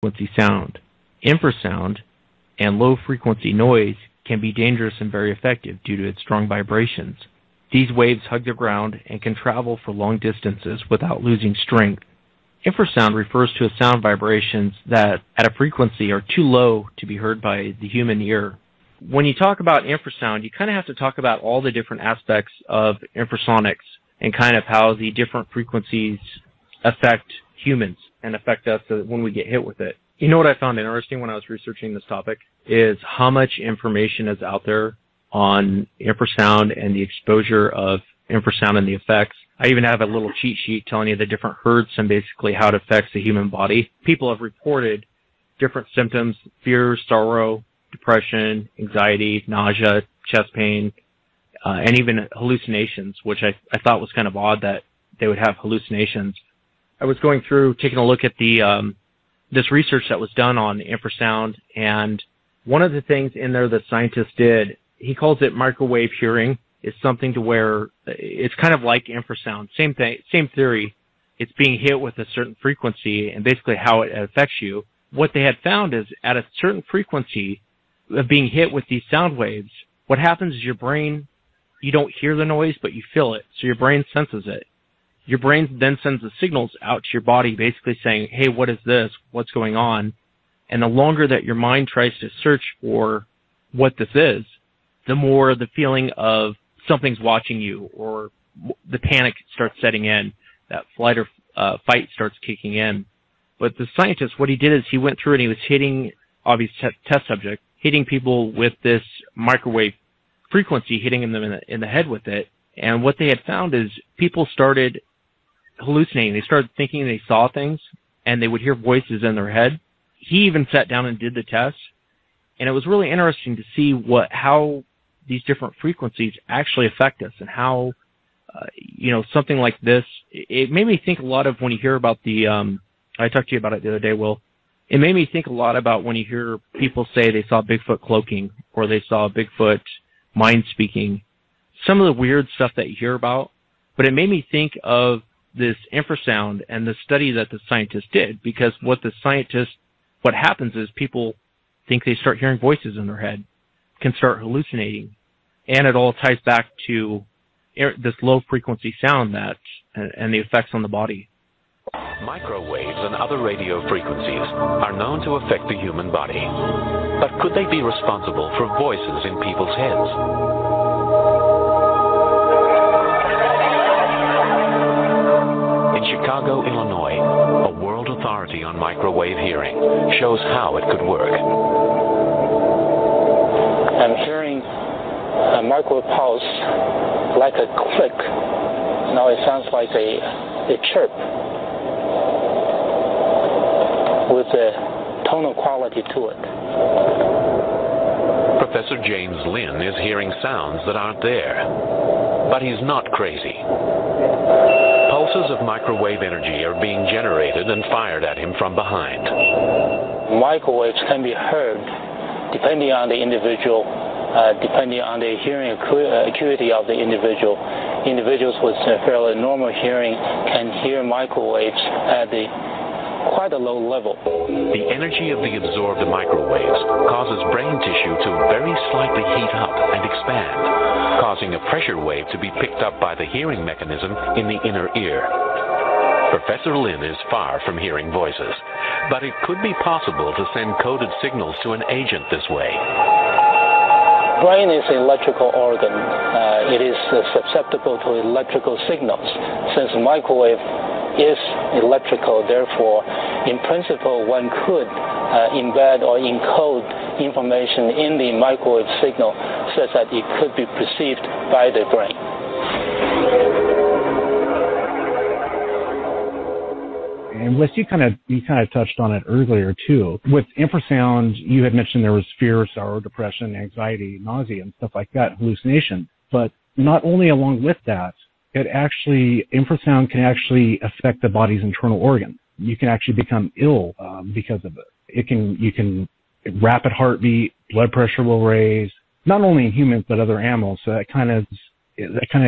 frequency sound. Infrasound and low-frequency noise can be dangerous and very effective due to its strong vibrations. These waves hug the ground and can travel for long distances without losing strength. Infrasound refers to sound vibrations that, at a frequency, are too low to be heard by the human ear. When you talk about infrasound, you kind of have to talk about all the different aspects of infrasonics and kind of how the different frequencies affect humans and affect us when we get hit with it. You know what I found interesting when I was researching this topic is how much information is out there on infrasound and the exposure of infrasound and the effects. I even have a little cheat sheet telling you the different hertz and basically how it affects the human body. People have reported different symptoms: fear, sorrow, depression, anxiety, nausea, chest pain, and even hallucinations, which I thought was kind of odd that they would have hallucinations. I was going through, taking a look at this research that was done on infrasound, and one of the things in there that scientists did, he calls it microwave hearing. It's something to where it's kind of like infrasound. Same thing, same theory. It's being hit with a certain frequency and basically how it affects you. What they had found is at a certain frequency of being hit with these sound waves, what happens is your brain, you don't hear the noise, but you feel it. So your brain senses it. Your brain then sends the signals out to your body basically saying, hey, what is this? What's going on? And the longer that your mind tries to search for what this is, the more the feeling of something's watching you or the panic starts setting in, that flight or fight starts kicking in. But the scientist, what he did is he went through and he was hitting, obviously test subject, hitting people with this microwave frequency, hitting them in the head with it. And what they had found is people started hallucinating. They started thinking they saw things, and they would hear voices in their head. He even sat down and did the test, and it was really interesting to see how these different frequencies actually affect us and how, something like this. It made me think a lot of when you hear about I talked to you about it the other day, Will. It made me think a lot about when you hear people say they saw Bigfoot cloaking or they saw Bigfoot mind speaking, some of the weird stuff that you hear about. But it made me think of this infrasound and the study that the scientists did, because what happens is people think they start hearing voices in their head, can start hallucinating, and it all ties back to this low frequency sound and the effects on the body. Microwaves and other radio frequencies are known to affect the human body, but could they be responsible for voices in people's heads? In Chicago, Illinois, a world authority on microwave hearing shows how it could work. I'm hearing a microwave pulse like a click. Now it sounds like a chirp with a tonal quality to it. Professor James Lynn is hearing sounds that aren't there, but he's not crazy. Pulses of microwave energy are being generated and fired at him from behind. Microwaves can be heard depending on the individual, depending on the hearing acuity of the individual. Individuals with fairly normal hearing can hear microwaves at quite a low level. The energy of the absorbed microwaves causes brain tissue to very slightly heat up and expand, causing a pressure wave to be picked up by the hearing mechanism in the inner ear. Professor Lynn is far from hearing voices, but it could be possible to send coded signals to an agent this way. Brain is an electrical organ. It is susceptible to electrical signals. Since microwave is electrical, therefore, in principle, one could embed or encode information in the microwave signal such that it could be perceived by the brain. And Wes, you kind of touched on it earlier too. With infrasound, you had mentioned there was fear, sorrow, depression, anxiety, nausea, and stuff like that, hallucination. But not only along with that, infrasound can actually affect the body's internal organs. You can actually become ill because of it. You can rapid heartbeat, blood pressure will raise, not only in humans but other animals. So that kind of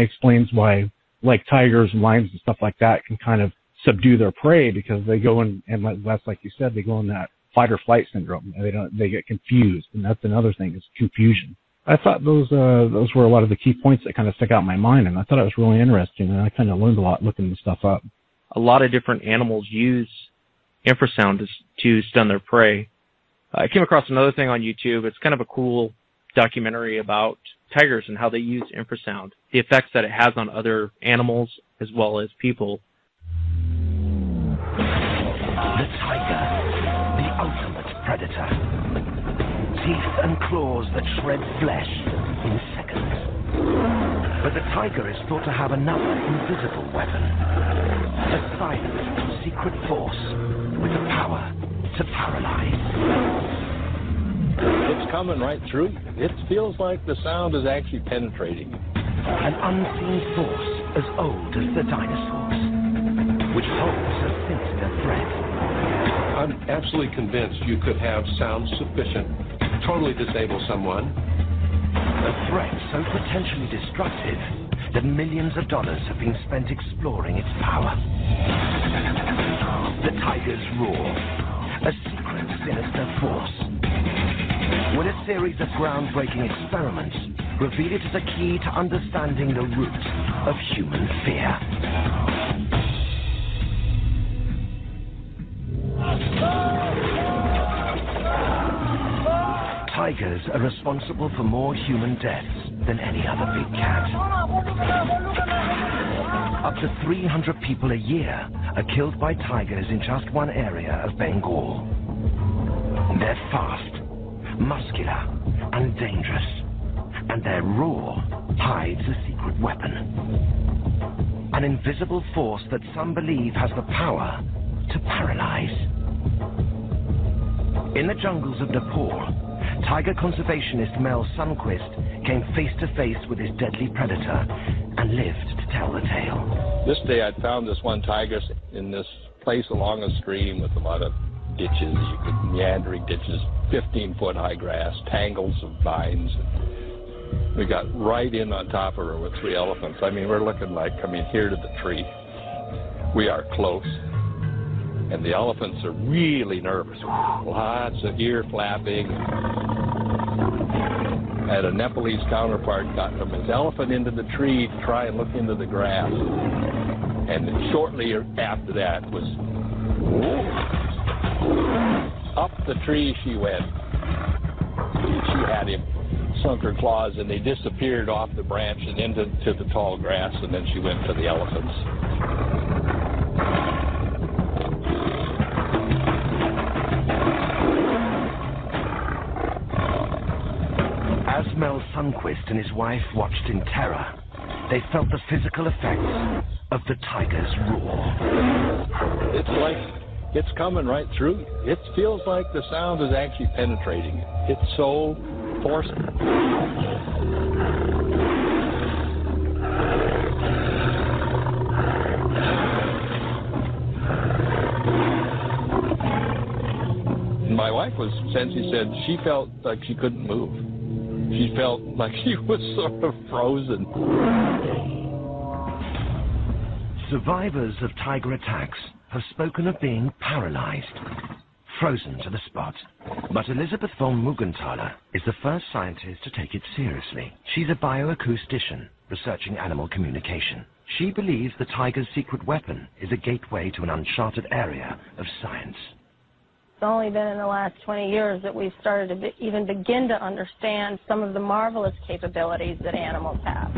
explains why, like tigers and lions and stuff like that, can kind of subdue their prey, because they go in, and that's like you said, they go in that fight or flight syndrome. They get confused, and that's another thing is confusion. I thought those were a lot of the key points that kind of stuck out in my mind, and I thought it was really interesting, and I kind of learned a lot looking this stuff up. A lot of different animals use infrasound to stun their prey. I came across another thing on YouTube. It's kind of a cool documentary about tigers and how they use infrasound, the effects that it has on other animals as well as people. The tiger, the ultimate predator. Teeth and claws that shred flesh in seconds. But the tiger is thought to have another invisible weapon. A silent, secret force with the power to paralyze. It's coming right through. It feels like the sound is actually penetrating. An unseen force as old as the dinosaurs, which holds a sinister threat. I'm absolutely convinced you could have sound sufficient to totally disable someone. A threat so potentially destructive that millions of dollars have been spent exploring its power. The tiger's roar, a secret, sinister force. When a series of groundbreaking experiments reveal it as a key to understanding the root of human fear. Tigers are responsible for more human deaths than any other big cat. Up to 300 people a year are killed by tigers in just one area of Bengal. They're fast, muscular, and dangerous, and their roar hides a secret weapon. An invisible force that some believe has the power to paralyze. In the jungles of Nepal, tiger conservationist Mel Sundquist came face to face with his deadly predator and lived to tell the tale. This day I'd found this one tiger in this place along a stream with a lot of ditches, meandering ditches, 15-foot high grass, tangles of vines. We got right in on top of her with 3 elephants. I mean, we're looking like, here to the tree. We are close. And the elephants are really nervous. Lots of ear flapping. Had a Nepalese counterpart got from his elephant into the tree to try and look into the grass. And shortly after that was up the tree she went. She had him, sunk her claws, and they disappeared off the branch and into the tall grass, and then she went for the elephants. As Mel Sundquist and his wife watched in terror, they felt the physical effects of the tiger's roar. It's like it's coming right through. It feels like the sound is actually penetrating. It's so forceful. My wife was, since she said she felt like she couldn't move. She felt like she was sort of frozen. Survivors of tiger attacks have spoken of being paralyzed, frozen to the spot. But Elizabeth von Muggenthaler is the first scientist to take it seriously. She's a bioacoustician researching animal communication. She believes the tiger's secret weapon is a gateway to an uncharted area of science. It's only been in the last 20 years that we've started to even begin to understand some of the marvelous capabilities that animals have.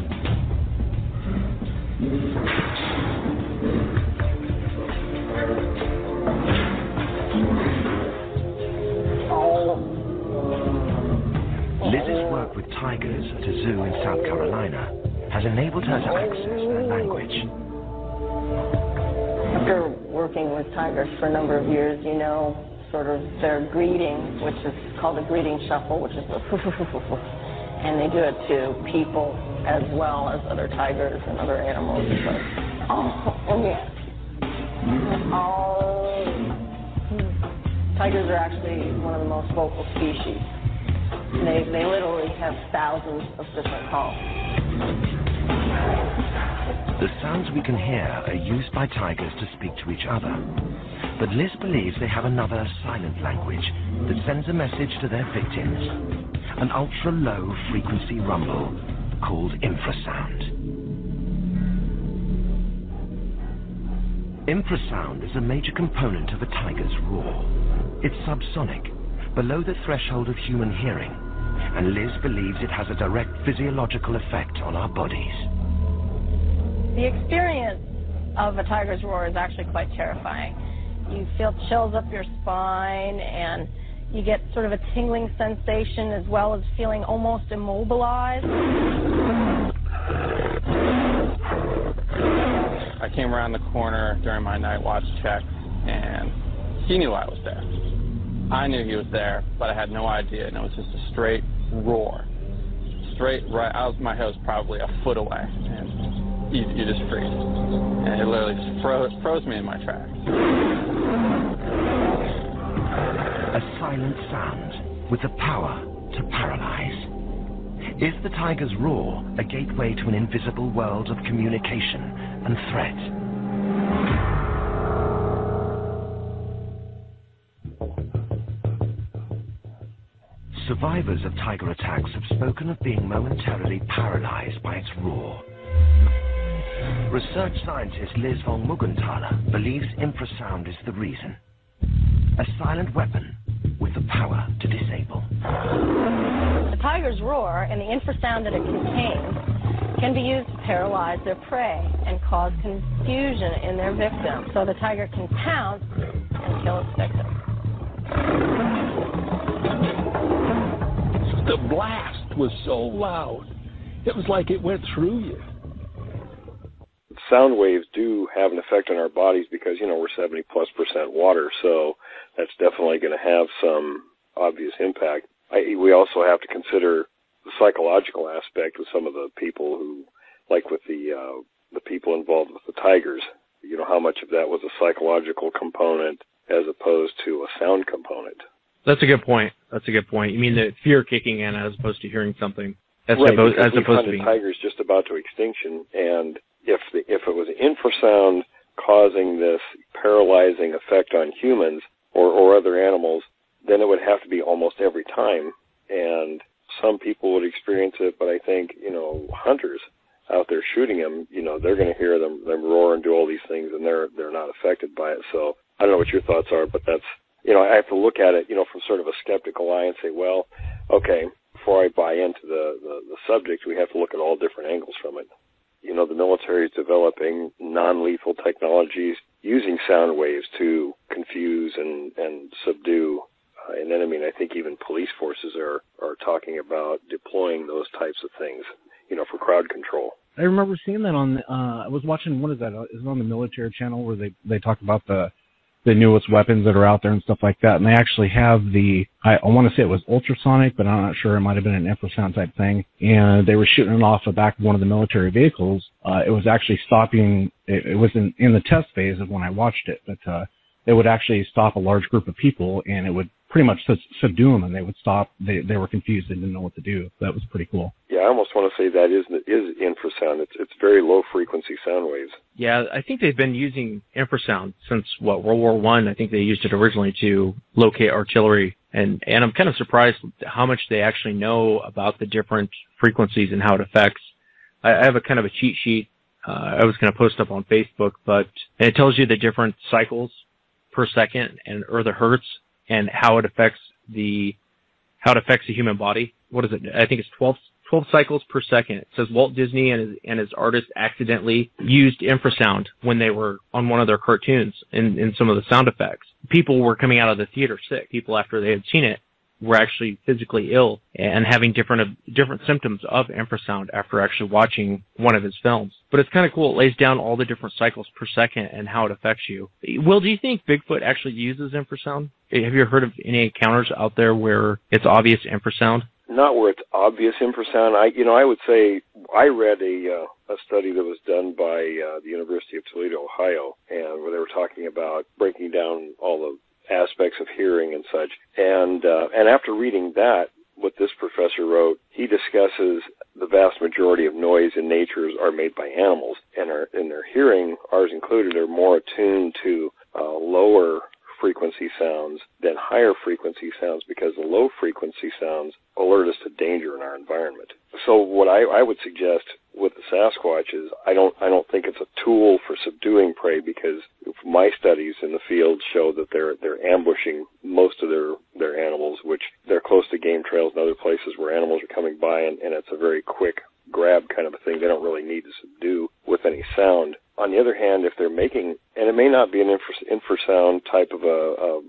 Liz's work with tigers at a zoo in South Carolina has enabled her to access their language. After working with tigers for a number of years, you know sort of their greeting, which is called a greeting shuffle, which is the and they do it to people as well as other tigers and other animals. But, tigers are actually one of the most vocal species. They literally have thousands of different calls. The sounds we can hear are used by tigers to speak to each other. But Liz believes they have another silent language that sends a message to their victims, an ultra-low frequency rumble called infrasound. Infrasound is a major component of a tiger's roar. It's subsonic, below the threshold of human hearing, and Liz believes it has a direct physiological effect on our bodies. The experience of a tiger's roar is actually quite terrifying. You feel chills up your spine, and you get sort of a tingling sensation as well as feeling almost immobilized. I came around the corner during my night watch check, and he knew I was there. I knew he was there, but I had no idea, and it was just a straight roar. Straight right, my head was probably a foot away, and you just freeze. And it literally just froze me in my tracks. A silent sound with the power to paralyze. Is the tiger's roar a gateway to an invisible world of communication and threat? Survivors of tiger attacks have spoken of being momentarily paralyzed by its roar. Research scientist Liz von Muggenthaler believes infrasound is the reason. A silent weapon with the power to disable. The tiger's roar and the infrasound that it contains can be used to paralyze their prey and cause confusion in their victim, so the tiger can pounce and kill its victim. The blast was so loud. It was like it went through you. Sound waves do have an effect on our bodies because, we're 70+% water, so that's definitely going to have some obvious impact. We also have to consider the psychological aspect with some of the people who, like with the people involved with the tigers, how much of that was a psychological component as opposed to a sound component. That's a good point. You mean the fear kicking in as opposed to hearing something? As right, opposed to being tigers just about to extinction, and if it was infrasound causing this paralyzing effect on humans or other animals, then it would have to be almost every time. And some people would experience it, but I think, hunters out there shooting them, they're going to hear them roar and do all these things, and they're not affected by it. So I don't know what your thoughts are, but that's, I have to look at it, from sort of a skeptical eye and say, well, okay, before I buy into the subject, we have to look at all different angles from it. The military is developing non-lethal technologies using sound waves to confuse and subdue an enemy. And I think even police forces are talking about deploying those types of things, for crowd control. I remember seeing that on, I was watching, what is that? Is it on the military channel where they talk about the newest weapons that are out there and stuff like that? And they actually have I want to say it was ultrasonic, but I'm not sure. It might have been an infrasound type thing. And they were shooting it off the back of one of the military vehicles. It was actually stopping, it was in the test phase of when I watched it, but it would actually stop a large group of people, and it would pretty much subdue them, and they would stop. They were confused. They didn't know what to do. That was pretty cool. Yeah, I almost want to say that is infrasound. It's very low frequency sound waves. Yeah, I think they've been using infrasound since World War I. I think they used it originally to locate artillery, and I'm kind of surprised how much they actually know about the different frequencies and how it affects. I have a kind of a cheat sheet I was going to post up on Facebook, but it tells you the different cycles per second or the hertz and how it affects the human body. What is it? I think it's 12 cycles per second. It says Walt Disney and his artists accidentally used infrasound when they were on one of their cartoons in some of the sound effects. People were coming out of the theater sick. People, after they had seen it, were actually physically ill and having different symptoms of infrasound after actually watching one of his films. But it's kind of cool. It lays down all the different cycles per second and how it affects you. Will, do you think Bigfoot actually uses infrasound? Have you heard of any encounters out there where it's obvious infrasound? Not where it's obvious infrasound. I would say I read a study that was done by the University of Toledo, Ohio, and where they were talking about breaking down all the aspects of hearing and such. And after reading that, what this professor wrote, he discusses the vast majority of noise in nature are made by animals, and in their hearing, ours included, are more attuned to lower frequency sounds than higher frequency sounds because the low frequency sounds alert us to danger in our environment. So what I would suggest with the Sasquatch is I don't think it's a tool for subduing prey, because my studies in the field show that they're ambushing most of their animals, which they're close to game trails and other places where animals are coming by, and it's a very quick grab kind of a thing. They don't really need to subdue with any sound. On the other hand, if they're making, and it may not be an infrasound type of a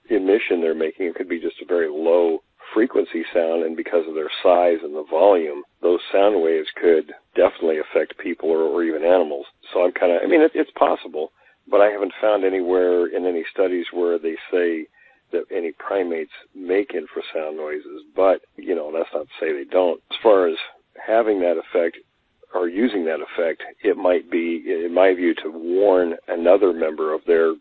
emission they're making, it could be just a very low frequency sound, and because of their size and the volume, those sound waves could definitely affect people or even animals. So I'm it's possible, but I haven't found anywhere in any studies where they say that any primates make infrasound noises, but, that's not to say they don't. As far as having that effect or using that effect, it might be, in my view, to warn another member of their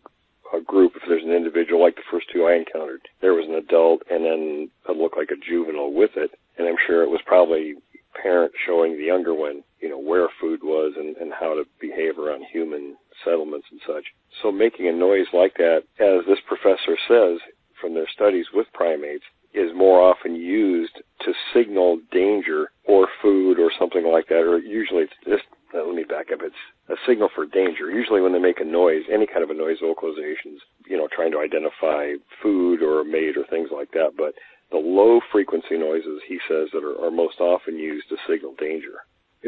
group. If there's an individual, like the first two I encountered, there was an adult and then it looked like a juvenile with it, and I'm sure it was probably parent showing the younger one, where food was and how to behave around human settlements and such. So making a noise like that, as this professor says from their studies with primates, is more often used to signal danger or food or something like that, or usually it's just, let me back up, it's a signal for danger. Usually when they make a noise, any kind of a noise vocalizations, trying to identify food or a mate or things like that, but the low frequency noises, he says, that are most often used to signal danger.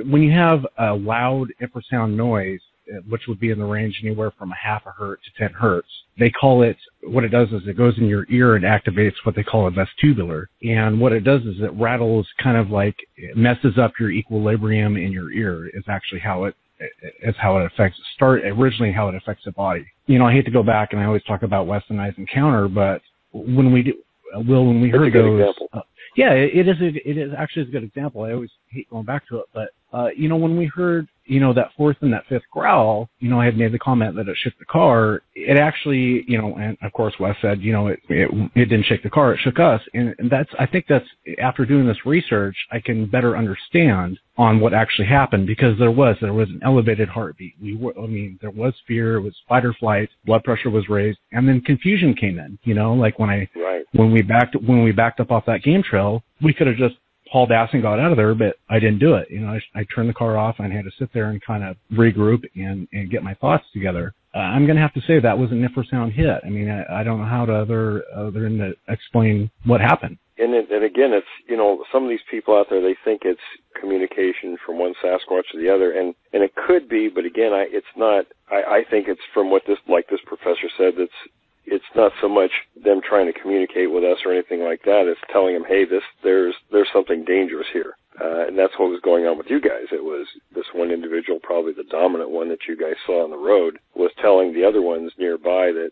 When you have a loud infrasound noise, which would be in the range anywhere from a half a hertz to 10 hertz, they call it, what it does is it goes in your ear and activates what they call a vestibular. And what it does is it rattles, kind of like, it messes up your equilibrium in your ear, is actually how it affects originally how it affects the body. I hate to go back, and I always talk about Westonized Encounter, but when we heard those, yeah, it is actually a good example. I always hate going back to it, but when we heard that fourth and that fifth growl, I had made the comment that it shook the car. It actually, and of course Wes said, it didn't shake the car, it shook us. And I think that's, after doing this research, I can better understand on what actually happened, because there was an elevated heartbeat. There was fear, it was fight or flight, blood pressure was raised, and then confusion came in, like when we backed up off that game trail, we could have just hauled ass and got out of there, but I didn't do it. I turned the car off and I had to sit there and kind of regroup and get my thoughts together. I'm going to have to say that was an infrasound hit. I don't know how to other than to explain what happened. And again, it's, some of these people out there, they think it's communication from one Sasquatch to the other, and it could be, but again, it's not. I think it's from what this professor said, it's not so much them trying to communicate with us or anything like that. It's telling them, hey, there's something dangerous here. And that's what was going on with you guys. It was this one individual, probably the dominant one that you guys saw on the road, was telling the other ones nearby that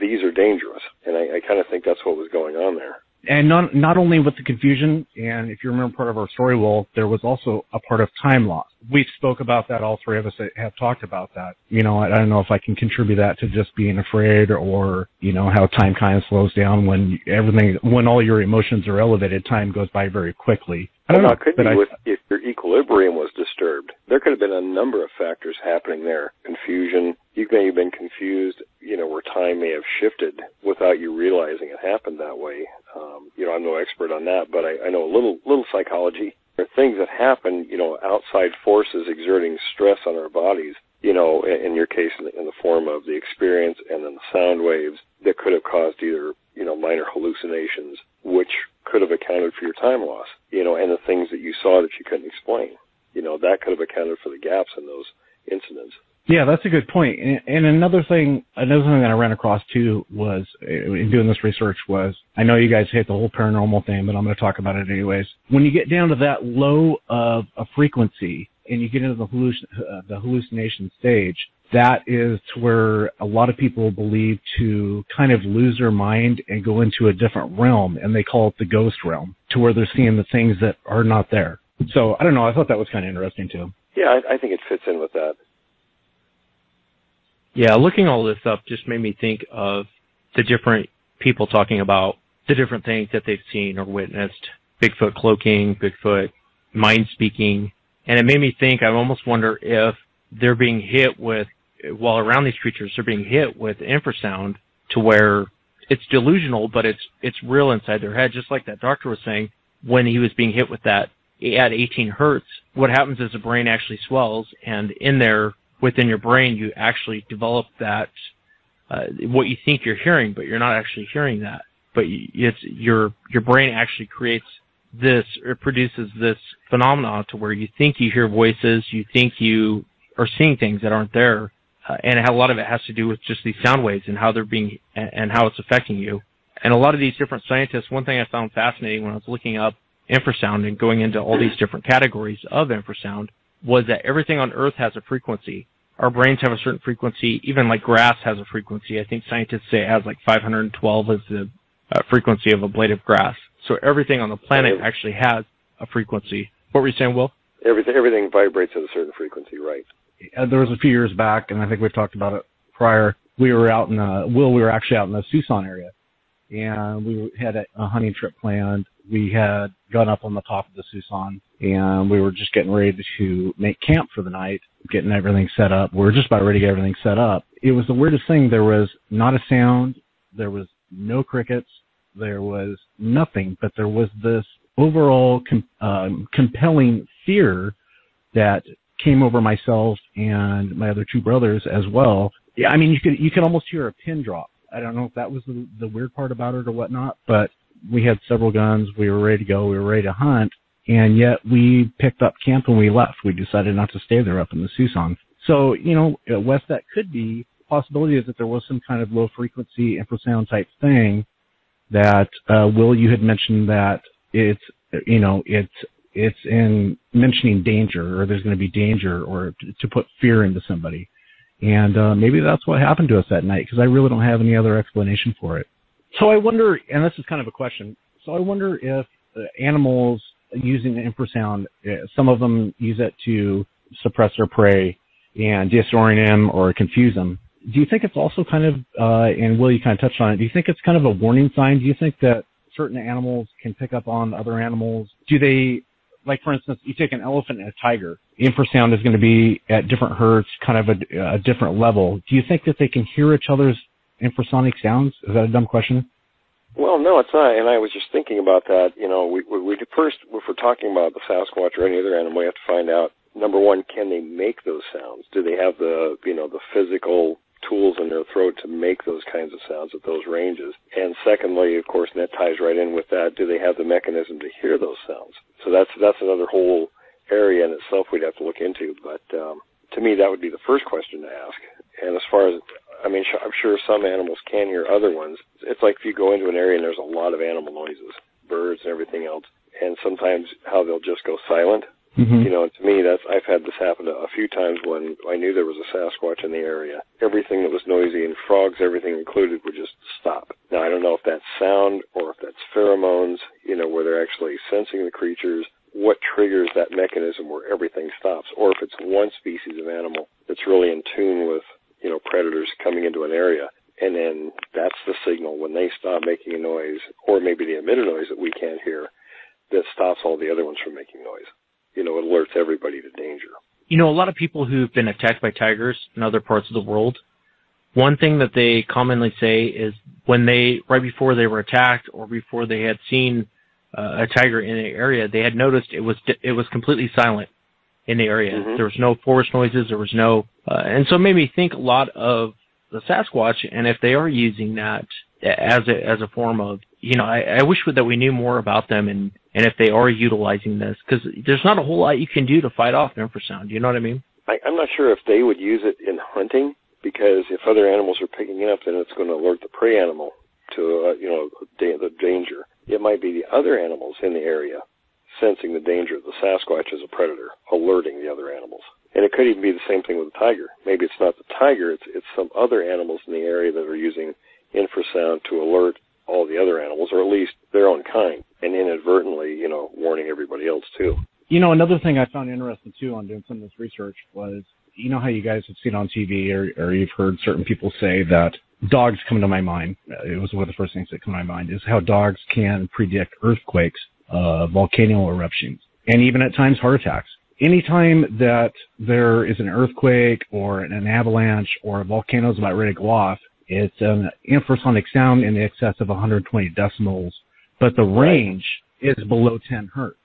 these are dangerous. And I kind of think that's what was going on there. And not only with the confusion, and if you remember part of our story, Will, there was also a part of time loss. We spoke about that. All three of us have talked about that. I don't know if I can contribute that to just being afraid, or, how time kind of slows down when all your emotions are elevated, time goes by very quickly. I don't know. It could be if your equilibrium was disturbed. There could have been a number of factors happening there. Confusion. You may have been confused, where time may have shifted without you realizing it happened that way. I'm no expert on that, but I know a little psychology. There are things that happen, outside forces exerting stress on our bodies, in your case, in the form of the experience and then the sound waves that could have caused either, minor hallucinations, which could have accounted for your time loss, and the things that you saw that you couldn't explain. That could have accounted for the gaps in those incidents. Yeah, that's a good point. And another thing that I ran across too was, in doing this research, was, I know you guys hate the whole paranormal thing, but I'm going to talk about it anyways. When you get down to that low of a frequency and you get into the hallucination stage, that is to where a lot of people believe to kind of lose their mind and go into a different realm, and they call it the ghost realm, to where they're seeing the things that are not there. So, I don't know, I thought that was kind of interesting too. Yeah, I think it fits in with that. Yeah, looking all this up just made me think of the different people talking about the different things that they've seen or witnessed. Bigfoot cloaking, Bigfoot mind speaking. And it made me think, I almost wonder if they're being hit with, while around these creatures, they're being hit with infrasound to where it's delusional, but it's real inside their head. Just like that doctor was saying, when he was being hit with that at 18 hertz, what happens is the brain actually swells, and within your brain, you actually develop that, what you think you're hearing, but you're not actually hearing that. But it's your brain actually creates this, it produces this phenomenon to where you think you hear voices, you think you are seeing things that aren't there, and a lot of it has to do with just these sound waves and how they're being, and how it's affecting you. And a lot of these different scientists, one thing I found fascinating when I was looking up infrasound and going into all these different categories of infrasound was that everything on Earth has a frequency. Our brains have a certain frequency, even like grass has a frequency. I think scientists say it has like 512 as the frequency of a blade of grass. So everything on the planet actually has a frequency. What were you saying, Will? Everything vibrates at a certain frequency, right? There was a few years back, and I think we've talked about it prior. We were actually out in the Tucson area, and we had a hunting trip planned. We had gone up on the top of the Tucson, and we were just getting ready to make camp for the night, getting everything set up. We were just about ready to get everything set up. It was the weirdest thing. There was not a sound. There was no crickets. There was nothing, but there was this overall compelling fear that came over myself and my other two brothers as well. Yeah, I mean, you could almost hear a pin drop. I don't know if that was the weird part about it or whatnot, but we had several guns. We were ready to go. We were ready to hunt, and yet we picked up camp and we left. We decided not to stay there up in the Tucson. So, Wes, that could be a possibility is that there was some kind of low-frequency infrasound type thing that, Will, you had mentioned that it's in mentioning danger, or there's going to be danger, or to put fear into somebody. And maybe that's what happened to us that night, because I really don't have any other explanation for it. So I wonder, and this is kind of a question, so I wonder if animals using the infrasound, some of them use it to suppress their prey and disorient them or confuse them. Do you think it's also kind of, and Will, you kind of touched on it, do you think it's kind of a warning sign? Do you think that certain animals can pick up on other animals? Do they, like for instance, you take an elephant and a tiger, infrasound is going to be at different hertz, kind of a different level. Do you think that they can hear each other's infrasonic sounds? Is that a dumb question? Well, no, it's not. And I was just thinking about that. We first, if we're talking about the Sasquatch or any other animal, we have to find out, number one, can they make those sounds? Do they have the physical tools in their throat to make those kinds of sounds at those ranges? And secondly, of course, and that ties right in with that, do they have the mechanism to hear those sounds? So that's another whole area in itself we'd have to look into. But to me, that would be the first question to ask. And as far as, I'm sure some animals can hear other ones. It's like if you go into an area and there's a lot of animal noises, birds and everything else, and sometimes how they'll just go silent. Mm-hmm. And to me, I've had this happen a few times when I knew there was a Sasquatch in the area. Everything that was noisy, and frogs, everything included, would just stop. Now, I don't know if that's sound or if that's pheromones, where they're actually sensing the creatures, what triggers that mechanism where everything stops, or if it's one species of animal that's really in tune with, predators coming into an area. And then that's the signal when they stop making a noise, or maybe they emit a noise that we can't hear, that stops all the other ones from making noise. It alerts everybody to danger. A lot of people who've been attacked by tigers in other parts of the world, one thing that they commonly say is when right before they were attacked or before they had seen a tiger in the area, they had noticed it was completely silent in the area. Mm-hmm. There was no forest noises. There was no, and so it made me think a lot of the Sasquatch, and if they are using that as a form of, I wish that we knew more about them and if they are utilizing this, because there's not a whole lot you can do to fight off infrasound. You know what I mean? I'm not sure if they would use it in hunting, because if other animals are picking it up, then it's going to alert the prey animal to, the danger. It might be the other animals in the area sensing the danger of the Sasquatch as a predator, alerting the other animals. And it could even be the same thing with the tiger. Maybe it's not the tiger, it's some other animals in the area that are using infrasound to alert all the other animals, or at least their own kind, and inadvertently, warning everybody else too. Another thing I found interesting too on doing some of this research was, how you guys have seen on TV or you've heard certain people say that dogs come to my mind. It was one of the first things that come to my mind is how dogs can predict earthquakes, volcano eruptions, and even at times heart attacks. Anytime that there is an earthquake or an avalanche or a volcano is about ready to go off, it's an infrasonic sound in excess of 120 decibels, but the range is below 10 hertz.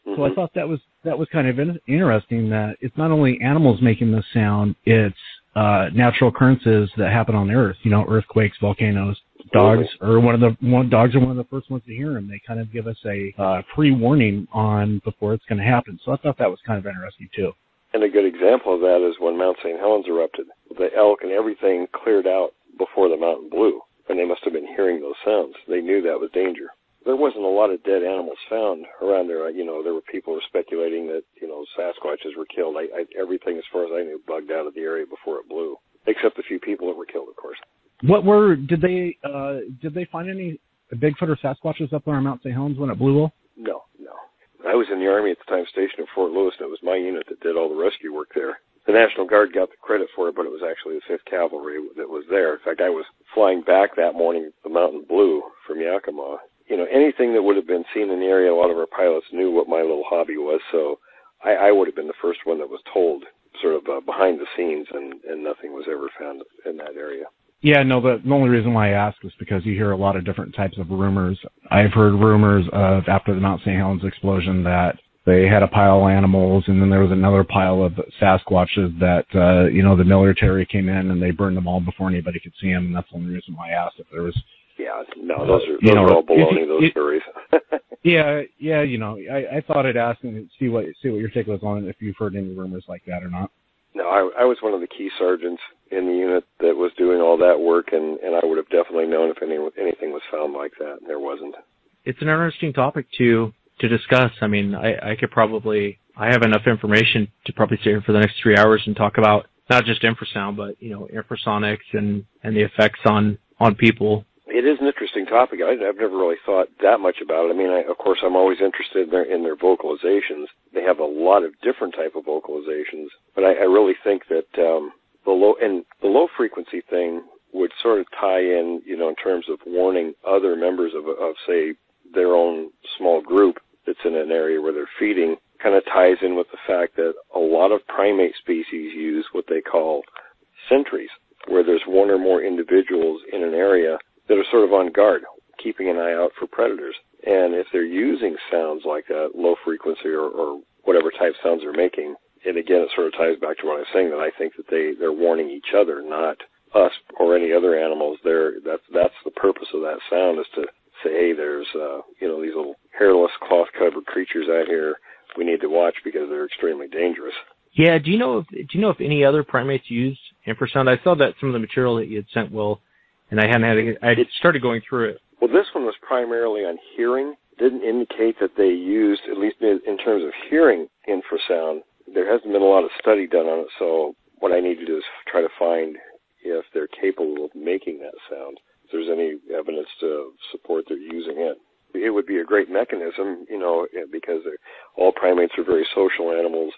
Mm-hmm. So I thought that was kind of interesting that it's not only animals making this sound, it's natural occurrences that happen on Earth, earthquakes, volcanoes. Dogs are one of the first ones to hear them. They kind of give us a pre-warning on before it's going to happen. So I thought that was kind of interesting too. And a good example of that is when Mount St. Helens erupted. The elk and everything cleared out before the mountain blew, and they must have been hearing those sounds. They knew that was danger. There wasn't a lot of dead animals found around there. There were people who were speculating that, Sasquatches were killed. Everything, as far as I knew, bugged out of the area before it blew, except a few people that were killed, of course. Did they find any Bigfoot or Sasquatches up there on Mount St. Helens when it blew? No. I was in the Army at the time, stationed in Fort Lewis, and it was my unit that did all the rescue work there. The National Guard got the credit for it, but it was actually the 5th Cavalry that was there. In fact, I was flying back that morning, the mountain blew from Yakima. Anything that would have been seen in the area, a lot of our pilots knew what my little hobby was, so I would have been the first one that was told sort of behind the scenes, and nothing was ever found in that area. Yeah, no, the only reason why I asked was because you hear a lot of different types of rumors. I've heard rumors of, after the Mount St. Helens explosion, that they had a pile of animals, and then there was another pile of Sasquatches that, the military came in and they burned them all before anybody could see them, and that's the only reason why I asked if there was... Yeah, no, those are all baloney, those stories. Yeah, I thought I'd ask and see what your take was on it, if you've heard any rumors like that or not. No, I was one of the key sergeants in the unit that was doing all that work, and I would have definitely known if anything was found like that, and there wasn't. It's an interesting topic to discuss. I mean, I have enough information to probably sit here for the next 3 hours and talk about not just infrasound, but, infrasonics and the effects on people. It is an interesting topic. I've never really thought that much about it. I mean, of course, I'm always interested in their vocalizations. They have a lot of different type of vocalizations, but I really think that the low frequency thing would sort of tie in, in terms of warning other members of say, their own small group that's in an area where they're feeding. Kind of ties in with the fact that a lot of primate species use what they call sentries, where there's one or more individuals in an area that are sort of on guard, keeping an eye out for predators. And if they're using sounds like that, low frequency or whatever type sounds they're making, and again, it sort of ties back to what I was saying, that I think that they're warning each other, not us or any other animals. That's the purpose of that sound, is to say, hey, there's these little hairless, cloth-covered creatures out here we need to watch because they're extremely dangerous. Yeah, do you know if any other primates used infrasound? I saw that some of the material that you had sent, Will, and I started going through it. Well, this one was primarily on hearing. Didn't indicate that they used, at least in terms of hearing, infrasound. There hasn't been a lot of study done on it, so what I need to do is try to find if they're capable of making that sound, if there's any evidence to support their using it. It would be a great mechanism, because all primates are very social animals,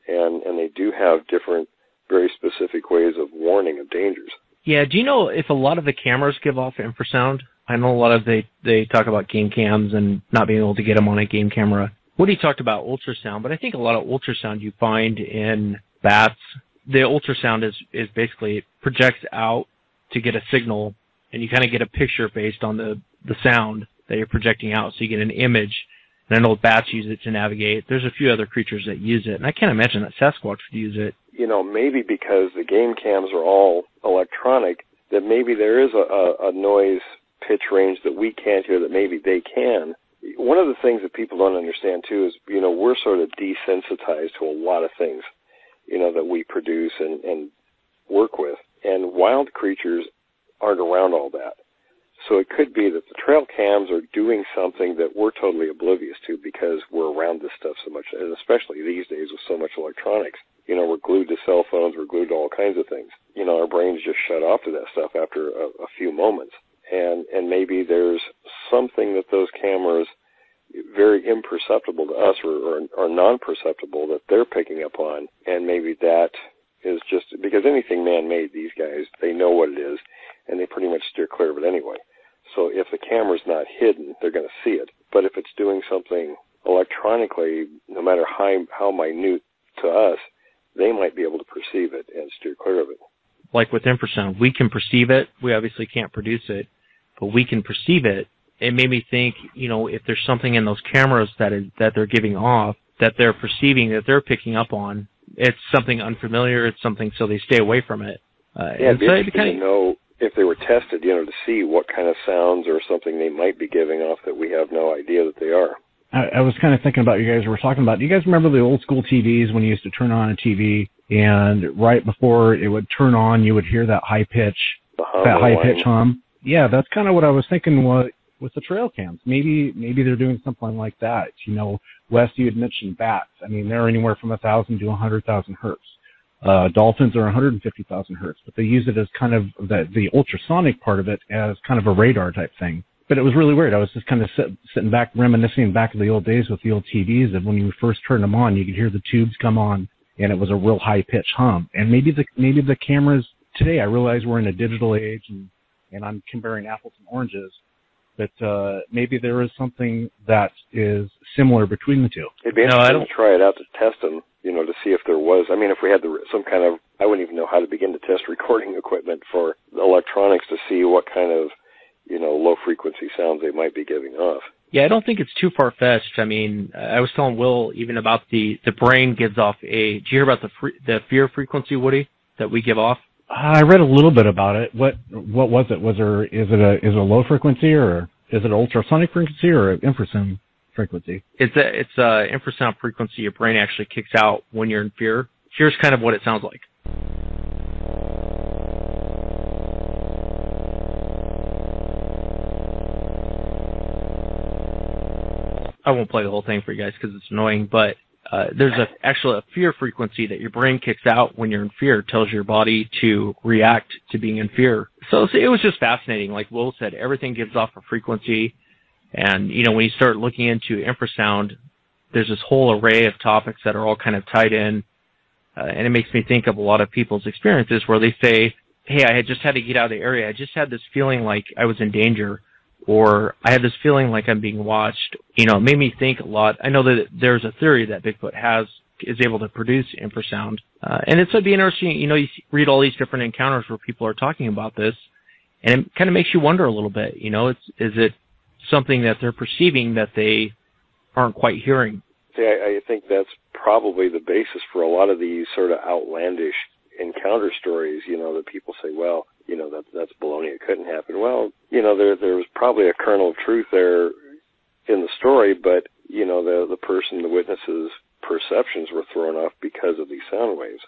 and they do have different, very specific ways of warning of dangers. Yeah, do you know if a lot of the cameras give off infrasound? I know a lot of they talk about game cams and not being able to get them on a game camera. Woody talked about ultrasound, but I think a lot of ultrasound you find in bats, the ultrasound is basically, it projects out to get a signal, and you kind of get a picture based on the sound that you're projecting out, so you get an image. And I know bats use it to navigate. There's a few other creatures that use it, and I can't imagine that Sasquatch would use it. Maybe because the game cams are all electronic, that maybe there is a noise pitch range that we can't hear that maybe they can. One of the things that people don't understand, too, is, we're sort of desensitized to a lot of things, that we produce and work with. And wild creatures aren't around all that. So it could be that the trail cams are doing something that we're totally oblivious to because we're around this stuff so much, and especially these days with so much electronics. We're glued to cell phones, we're glued to all kinds of things. Our brains just shut off to that stuff after a few moments. And maybe there's something that those cameras, very imperceptible to us or non-perceptible, that they're picking up on. And maybe that is just, because anything man-made, these guys, they know what it is, and they pretty much steer clear of it anyway. So if the camera's not hidden, they're going to see it. But if it's doing something electronically, no matter how minute to us, they might be able to perceive it and steer clear of it. like with infrasound, we can perceive it. We obviously can't produce it, but we can perceive it. It made me think, if there's something in those cameras that they're giving off, that they're perceiving, that they're picking up on, it's something unfamiliar, it's something so they stay away from it. It'd be interesting to know if they were tested, to see what kind of sounds or something they might be giving off that we have no idea that they are. I was kind of thinking about you guys were talking about. Do you guys remember the old school TVs when you used to turn on a TV and right before it would turn on, you would hear that high pitch hum? Yeah, that's kind of what I was thinking with the trail cams. Maybe they're doing something like that. Wes, you had mentioned bats. I mean, they're anywhere from 1,000 to 100,000 hertz. Dolphins are 150,000 hertz, but they use it as kind of the ultrasonic part of it as kind of a radar type thing. But it was really weird. I was just kind of sitting back, reminiscing back to the old days with the old TVs, and when you first turned them on, you could hear the tubes come on, and it was a real high-pitched hum. And maybe the cameras today, I realize we're in a digital age, and I'm comparing apples and oranges, but maybe there is something that is similar between the two. It'd be interesting to try it out to test them, to see if there was. I mean, if we had some kind of, I wouldn't even know how to begin to test recording equipment for electronics to see what kind of, low-frequency sounds they might be giving off. Yeah, I don't think it's too far-fetched. I mean, I was telling Will even about the brain gives off did you hear about the fear frequency, Woody, that we give off? I read a little bit about it. What was it? Is it a low frequency, or is it an ultrasonic frequency, or an infrasound frequency? It's a infrasound frequency your brain actually kicks out when you're in fear. Here's kind of what it sounds like. I won't play the whole thing for you guys because it's annoying, but there's actually a fear frequency that your brain kicks out when you're in fear. It tells your body to react to being in fear. So it was just fascinating. Like Will said, everything gives off a frequency. And, when you start looking into infrasound, there's this whole array of topics that are all kind of tied in. And it makes me think of a lot of people's experiences where they say, hey, I had just had to get out of the area. I just had this feeling like I was in danger. Or I had this feeling like I'm being watched. It made me think a lot. I know that there's a theory that Bigfoot is able to produce infrasound. And it'd be interesting, you read all these different encounters where people are talking about this, and it kind of makes you wonder a little bit, is it something that they're perceiving that they aren't quite hearing? See, I think that's probably the basis for a lot of these sort of outlandish encounter stories, that people say, well, that's baloney, it couldn't happen. Well, there's probably a kernel of truth there in the story, but, the person, the witness's perceptions were thrown off because of these sound waves.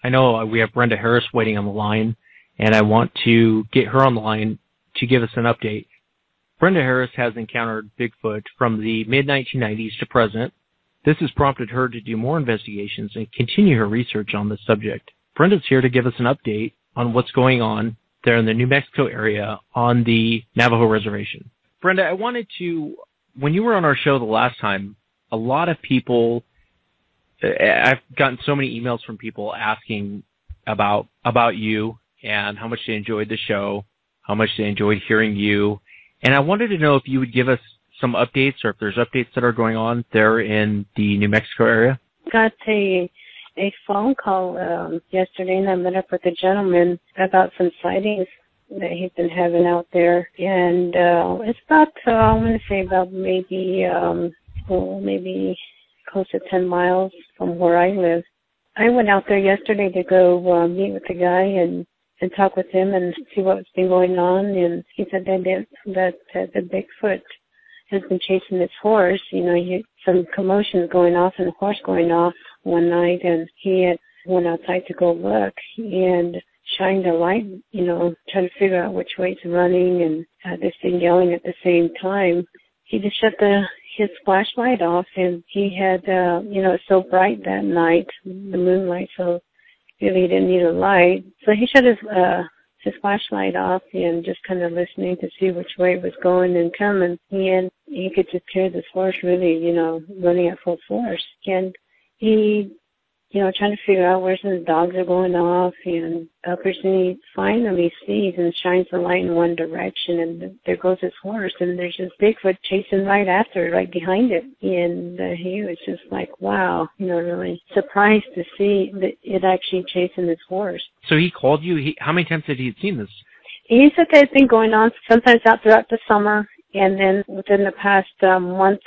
I know we have Brenda Harris waiting on the line, and I want to get her on the line to give us an update. Brenda Harris has encountered Bigfoot from the mid-1990s to present. This has prompted her to do more investigations and continue her research on this subject. Brenda's here to give us an update on what's going on there in the New Mexico area on the Navajo Reservation. Brenda, I wanted to, when you were on our show the last time, a lot of people, I've gotten so many emails from people asking about you and how much they enjoyed the show, how much they enjoyed hearing you. And I wanted to know if you would give us some updates or if there's updates that are going on there in the New Mexico area. Got a phone call yesterday, and I met up with a gentleman about some sightings that he's been having out there. And it's about, I'm going to say about maybe close to 10 miles from where I live. I went out there yesterday to go meet with the guy and talk with him and see what's been going on. And he said that the Bigfoot has been chasing this horse. Some commotion going off and the horse going off one night, and he had went outside to go look and shined a light, trying to figure out which way it's running, and this thing yelling at the same time. He just shut his flashlight off, and he had, it's so bright that night, the moonlight, so really he didn't need a light. So he shut his flashlight off and just kind of listening to see which way it was going and coming. And he could just hear this horse really, running at full force. And he trying to figure out where some dogs are going off, and he finally sees and shines the light in one direction, and there goes his horse, and there's this Bigfoot chasing right after, right behind it. And he was just like, wow, really surprised to see that it actually chasing his horse. So he called you? How many times had he seen this? He said that it's been going on sometimes out throughout the summer, and then within the past month,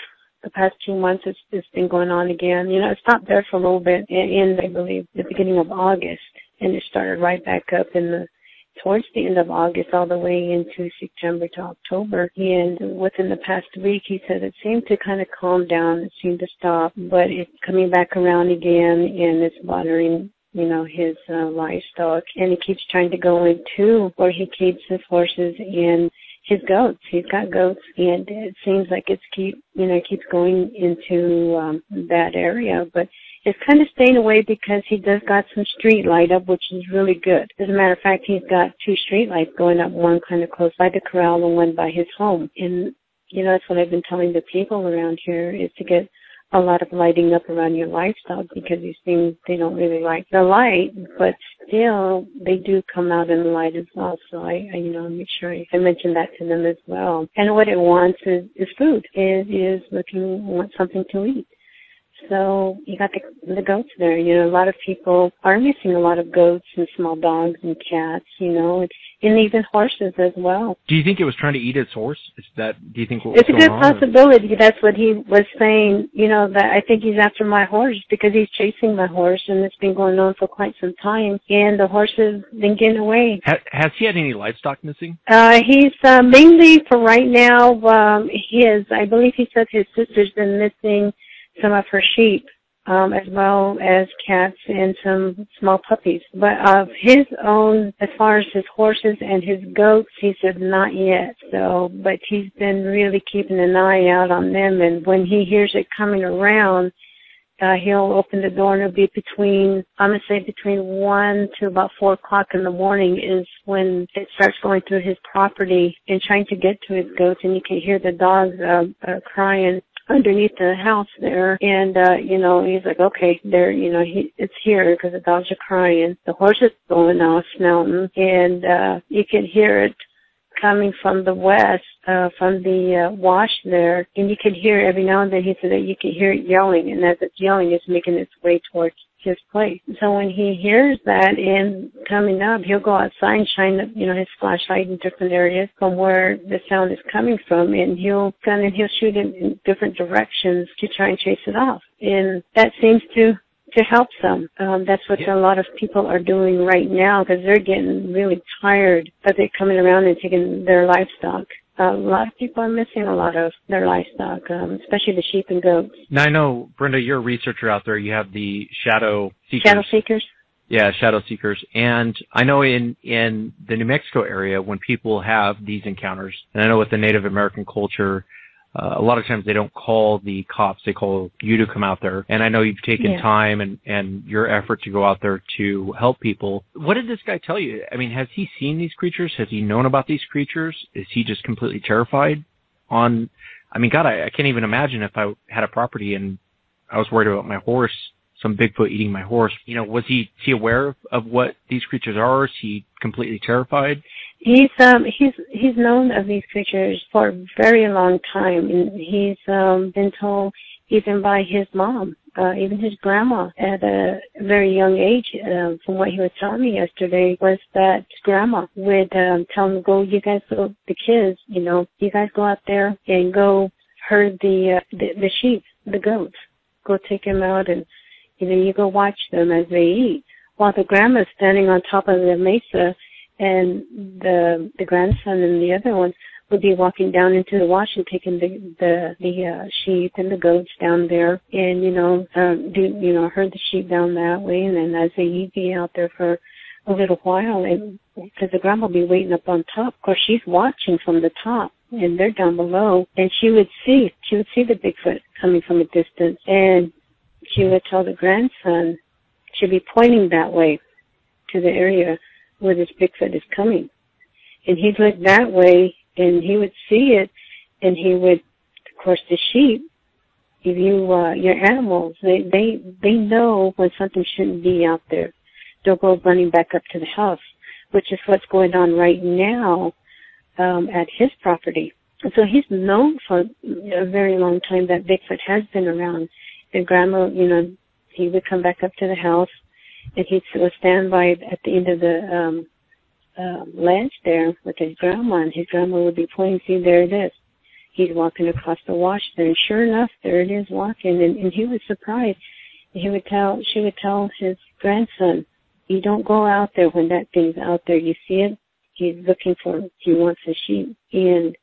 the past 2 months, it's been going on again. It stopped there for a little bit in, I believe, the beginning of August, and it started right back up towards the end of August all the way into September to October. And within the past week, he said it seemed to kind of calm down. It seemed to stop, but it's coming back around again, and it's bothering his livestock. And he keeps trying to go into where he keeps his horses and his goats. He's got goats, and it seems like it keeps going into that area, but it's kind of staying away because he does got some street light up, which is really good. As a matter of fact, he's got 2 street lights going up, one kind of close by the corral and one by his home. And that's what I've been telling the people around here, is to get a lot of lighting up around your livestock, because these things, they don't really like the light, but still they do come out in the light as well. So I make sure I mention that to them as well. And what it wants is food. It is wants something to eat. So you got the goats there. A lot of people are missing a lot of goats and small dogs and cats, and even horses as well. Do you think it was trying to eat its horse? Do you think what it's was a good going on, possibility. That's what he was saying, that I think he's after my horse because he's chasing my horse, and it's been going on for quite some time, and the horse has been getting away. Has he had any livestock missing? He's mainly, for right now, I believe he said his sister's been missing some of her sheep, as well as cats and some small puppies. But of his own, as far as his horses and his goats, he said not yet. So, but he's been really keeping an eye out on them, and when he hears it coming around, he'll open the door, and it'll be between 1 to about 4 o'clock in the morning is when it starts going through his property and trying to get to his goats, and you can hear the dogs crying underneath the house there, and he's like, okay, there, it's here because the dogs are crying. The horse is going off, snouting, and you can hear it coming from the west, from the wash there, and you can hear every now and then. He said that you can hear it yelling, and as it's yelling, it's making its way towards his place. So when he hears that and coming up, he'll go outside and shine his flashlight in different areas from where the sound is coming from, and he'll shoot it in different directions to try and chase it off. And that seems to help some. That's what a lot of people are doing right now, because they're getting really tired of it coming around and taking their livestock. A lot of people are missing a lot of their livestock, especially the sheep and goats. Now, I know, Brenda, you're a researcher out there. You have the shadow seekers. Shadow seekers? Yeah, shadow seekers. And I know in the New Mexico area, when people have these encounters, and I know with the Native American culture, a lot of times they don't call the cops, they call you to come out there. And I know you've taken time and your effort to go out there to help people. What did this guy tell you? I mean, has he seen these creatures? Has he known about these creatures? Is he just completely terrified? God, I can't even imagine if I had a property and I was worried about my horse, some Bigfoot eating my horse. Was he aware of what these creatures are? Is he completely terrified? He's known of these creatures for a very long time, and he's been told even by his mom, even his grandma at a very young age, from what he was telling me yesterday, was that his grandma would tell him, you guys go, the kids, you guys go out there and go herd the sheep, the goats. Go take them out and, you go watch them as they eat. While the grandma's standing on top of the mesa, and the grandson and the other one would be walking down into the wash and taking the sheep and the goats down there, and herd the sheep down that way, and then as they eat, be out there for a little while, and because the grandma will be waiting up on top. Of course, she's watching from the top, and they're down below, and she would see the Bigfoot coming from a distance, and she would tell the grandson, she'd be pointing that way to the area where this Bigfoot is coming. And he'd look that way, and he would see it, and he would, of course, the sheep if you, your animals, they know when something shouldn't be out there. They'll go running back up to the house, which is what's going on right now at his property. And so he's known for a very long time that Bigfoot has been around. And Grandma, he would come back up to the house, and he'd stand by at the end of the ledge there with his grandma, and his grandma would be pointing, see, there it is. He's walking across the wash there, and sure enough, there it is walking, and he was surprised. She would tell his grandson, you don't go out there when that thing's out there. You see it? He wants a sheep. And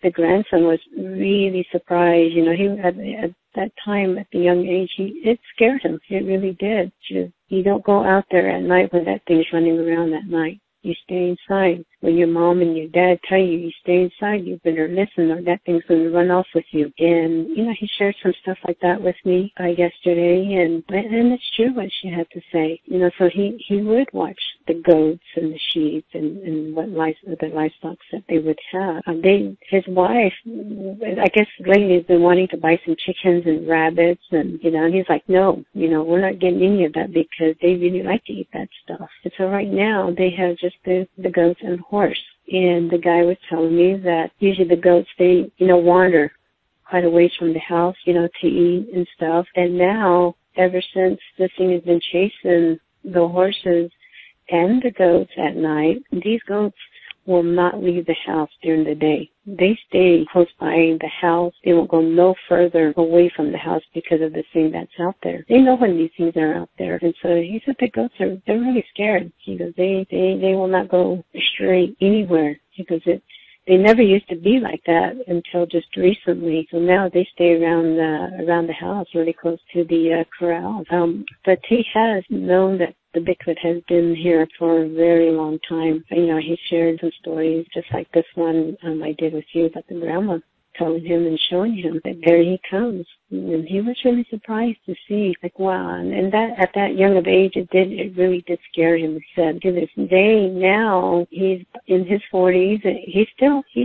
the grandson was really surprised. He at that time, at the young age, it scared him. It really did. You don't go out there at night when that thing's running around at night. You stay inside. When your mom and your dad tell you stay inside, you better listen or that thing's going to run off with you. And, he shared some stuff like that with me yesterday, and it's true what she had to say. So he would watch the goats and the sheep and what the livestock that they would have. His wife, I guess lately has been wanting to buy some chickens and rabbits, and he's like, no, we're not getting any of that because they really like to eat that stuff. And so right now they have just the goats and horse. And the guy was telling me that usually the goats, they, wander quite a ways from the house, to eat and stuff. And now, ever since this thing has been chasing the horses and the goats at night, these goats will not leave the house during the day. They stay close by the house. They won't go no further away from the house because of the thing that's out there. They know when these things are out there. And so he said the goats they're really scared. He goes, they will not go straight anywhere. He goes, they never used to be like that until just recently. So now they stay around the house, really close to the corral. But he has known that the Bigfoot has been here for a very long time. He shared some stories just like this one I did with you about the grandma telling him and showing him that there he comes. And he was really surprised to see, like, wow. And that at that young of age, it really did scare him. He said, to this day now, he's in his 40s, and he's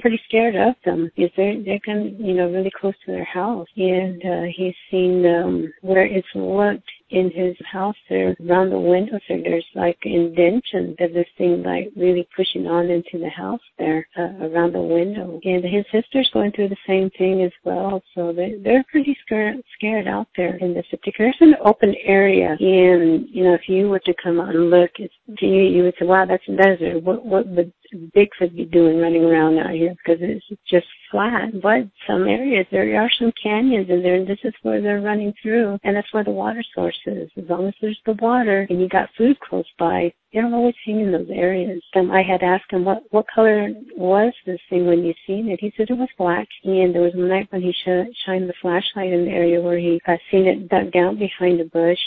pretty scared of them because they're kind of, really close to their house. And he's seen where it's looked in his house there, around the windows there's like indentions of this thing like really pushing on into the house there around the window. And his sister's going through the same thing as well, so they're pretty scared out there in this particular. It's an open area, and if you were to come out and look, you would say, wow, that's a desert. What would Bigfoot be doing running around out here? Because it's just flat. But some areas, there are some canyons in there, and this is where they're running through, and that's where the water source is. As long as there's the water and you got food close by, they don't always hang in those areas. I had asked him what color was this thing when you seen it. He said it was black, and there was a night when he shined the flashlight in the area where he seen it dug down behind a bush.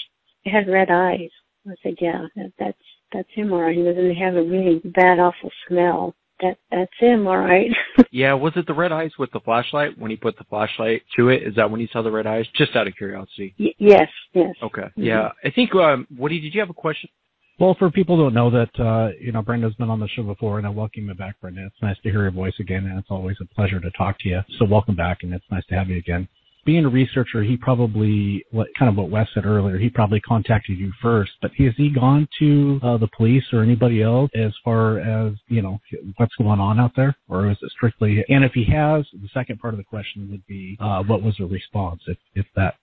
It had red eyes. I said, yeah, that's him, all right. He doesn't have a really bad, awful smell. That's him, all right. Yeah, was it the red eyes with the flashlight? When he put the flashlight to it, is that when you saw the red eyes? Just out of curiosity. Yes. Okay. Mm-hmm. Yeah, I think, Woody, did you have a question? Well, for people who don't know that, Brenda's been on the show before, and I welcome you back, Brenda. It's nice to hear your voice again, and it's always a pleasure to talk to you. So welcome back, and it's nice to have you again. Being a researcher, he probably, kind of what Wes said earlier, he probably contacted you first, but has he gone to the police or anybody else as far as, what's going on out there? Or is it strictly, and if he has, the second part of the question would be, what was the response if that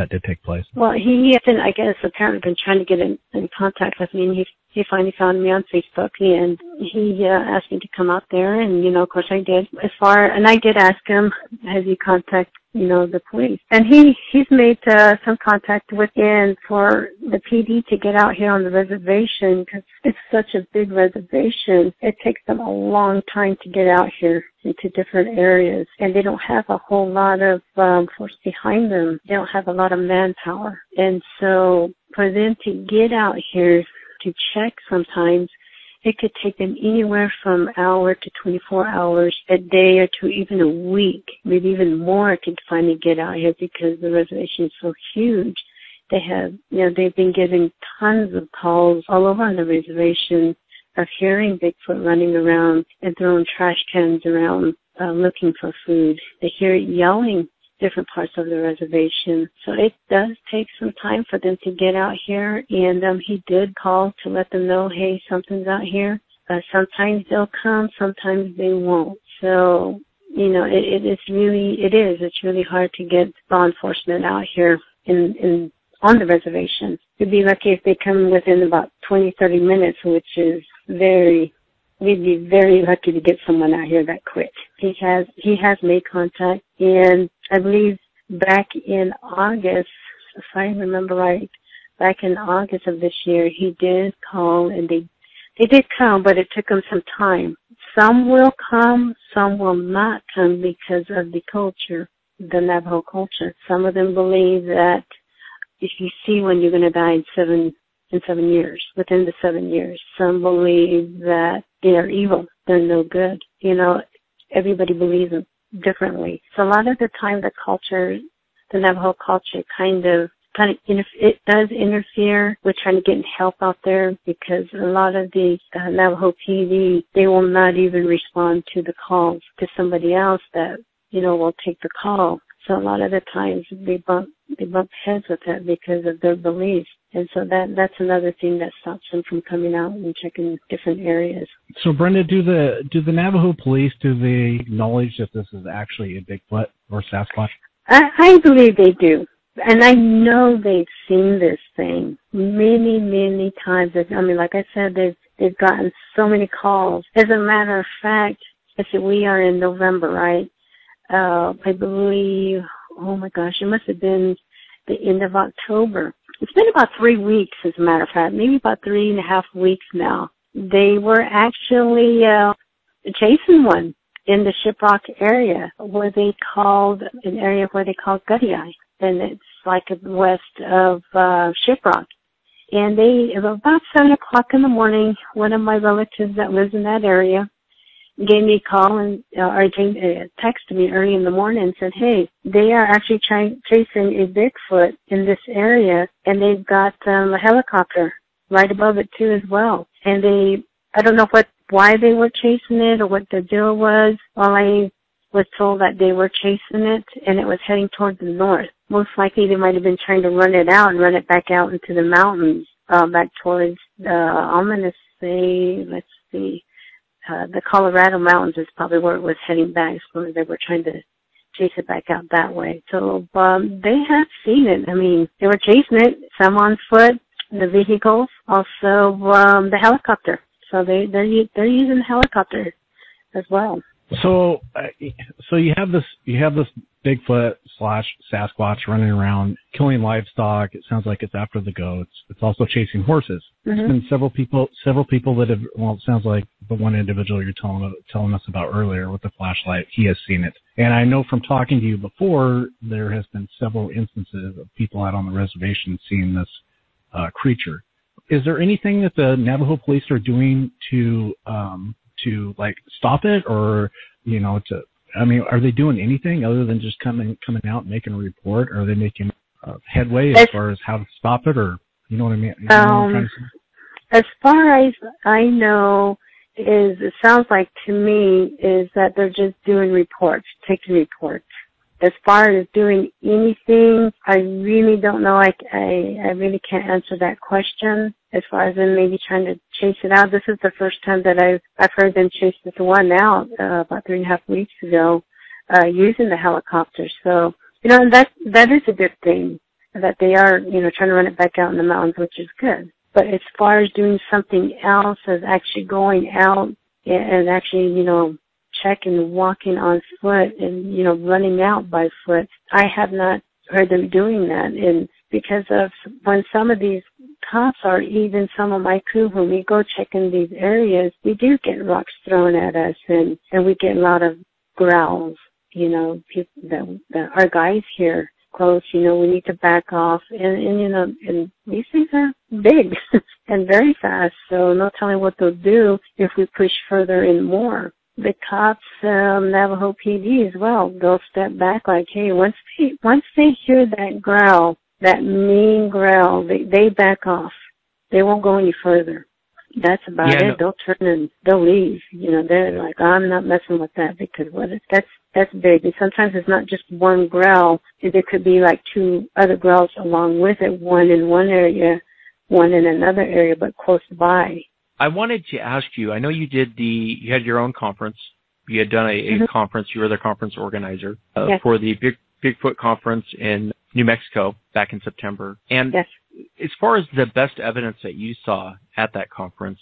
did take place? Well, he has been, I guess, apparently been trying to get in contact with me, and he finally found me on Facebook, and he asked me to come out there, and, of course I did. And I did ask him, has he contacted, the police? And he's made some contact within for the PD to get out here on the reservation, because it's such a big reservation. It takes them a long time to get out here into different areas, and they don't have a whole lot of force behind them. They don't have a lot of manpower. And so for them to get out here to check sometimes, it could take them anywhere from an hour to 24 hours, a day or two, even a week, maybe even more to finally get out here because the reservation is so huge. They have, they've been getting tons of calls all over on the reservation of hearing Bigfoot running around and throwing trash cans around looking for food. They hear it yelling different parts of the reservation. So it does take some time for them to get out here, and he did call to let them know, hey, something's out here. Sometimes they'll come, sometimes they won't. So, you know, it's really hard to get law enforcement out here on the reservation. You'd be lucky if they come within about 20, 30 minutes, which is we'd be very lucky to get someone out here that quick. He has made contact, and I believe back in August, if I remember right, back in August of this year, he did call, and they did come, but it took them some time. Some will come, some will not come because of the culture, the Navajo culture. Some of them believe that if you see one, you're going to die in 7 years, within the 7 years. Some believe that they're evil, they're no good. You know, everybody believes them differently. So a lot of the time the Navajo culture it does interfere with trying to get help out there, because a lot of the Navajo PD, they will not even respond to the calls to somebody else that, you know, will take the call. So a lot of the times they bump heads with that because of their beliefs. And so that's another thing that stops them from coming out and checking different areas. So Brenda, do the Navajo police, do they acknowledge that this is actually a Bigfoot or Sasquatch? I believe they do. And I know they've seen this thing many, many times. I mean, like I said, they've gotten so many calls. As a matter of fact, we are in November, right? I believe, oh my gosh, it must have been the end of October. It's been about 3 weeks, as a matter of fact, maybe about 3.5 weeks now. They were actually chasing one in the Shiprock area, where they called an area where they called Gutty Eye, and it's like west of Shiprock. And about 7 o'clock in the morning, one of my relatives that lives in that area gave me a call and texted me early in the morning and said, hey, they are actually chasing a Bigfoot in this area, and they've got a helicopter right above it too as well. And I don't know why they were chasing it or what the deal was. All I was told that they were chasing it, and it was heading towards the north. Most likely they might have been trying to run it out and run it back out into the mountains, back towards, I'm going to say, let's see, the Colorado mountains is probably where it was heading back, so they were trying to chase it back out that way. So they have seen it. I mean, they were chasing it, some on foot, the vehicles, also the helicopter. So they're using the helicopter as well. So you have this Bigfoot / Sasquatch running around killing livestock. It sounds like it's after the goats. It's also chasing horses. Mm-hmm. There's been several people that have. Well, it sounds like the one individual you're telling us about earlier with the flashlight, he has seen it. And I know from talking to you before, there has been several instances of people out on the reservation seeing this creature. Is there anything that the Navajo police are doing to like stop it, or are they doing anything other than just coming out and making a report? Or are they making headway as far as how to stop it, or you know what I mean? You know what I'm trying to say? As far as I know, it sounds like to me is that they're just doing reports, taking reports. As far as doing anything, I really don't know. I really can't answer that question. As far as them maybe trying to chase it out, this is the first time that I've heard them chase this one out about 3.5 weeks ago, using the helicopter. So that is a good thing that they are trying to run it back out in the mountains, which is good. But as far as doing something else, as actually going out and actually checking, walking on foot, and running out by foot, I have not heard them doing that. And because of when some of these cops, or even some of my crew, when we go check in these areas, we do get rocks thrown at us, and we get a lot of growls. People that our guys here close, we need to back off, and these things are big and very fast, so no telling what they'll do if we push further in more. The cops, Navajo PD as well, they'll step back like, hey, once they hear that growl, that mean growl, they back off. They won't go any further. That's about it. They'll turn and they'll leave. They're like, I'm not messing with that, because that's That's big. And sometimes it's not just one growl. There could be like 2 other growls along with it, one in one area, one in another area, but close by. I wanted to ask you, I know you had your own conference. You had done a conference. You were the conference organizer Yes. for the Bigfoot conference in New Mexico back in September. And yes. As far as the best evidence that you saw at that conference,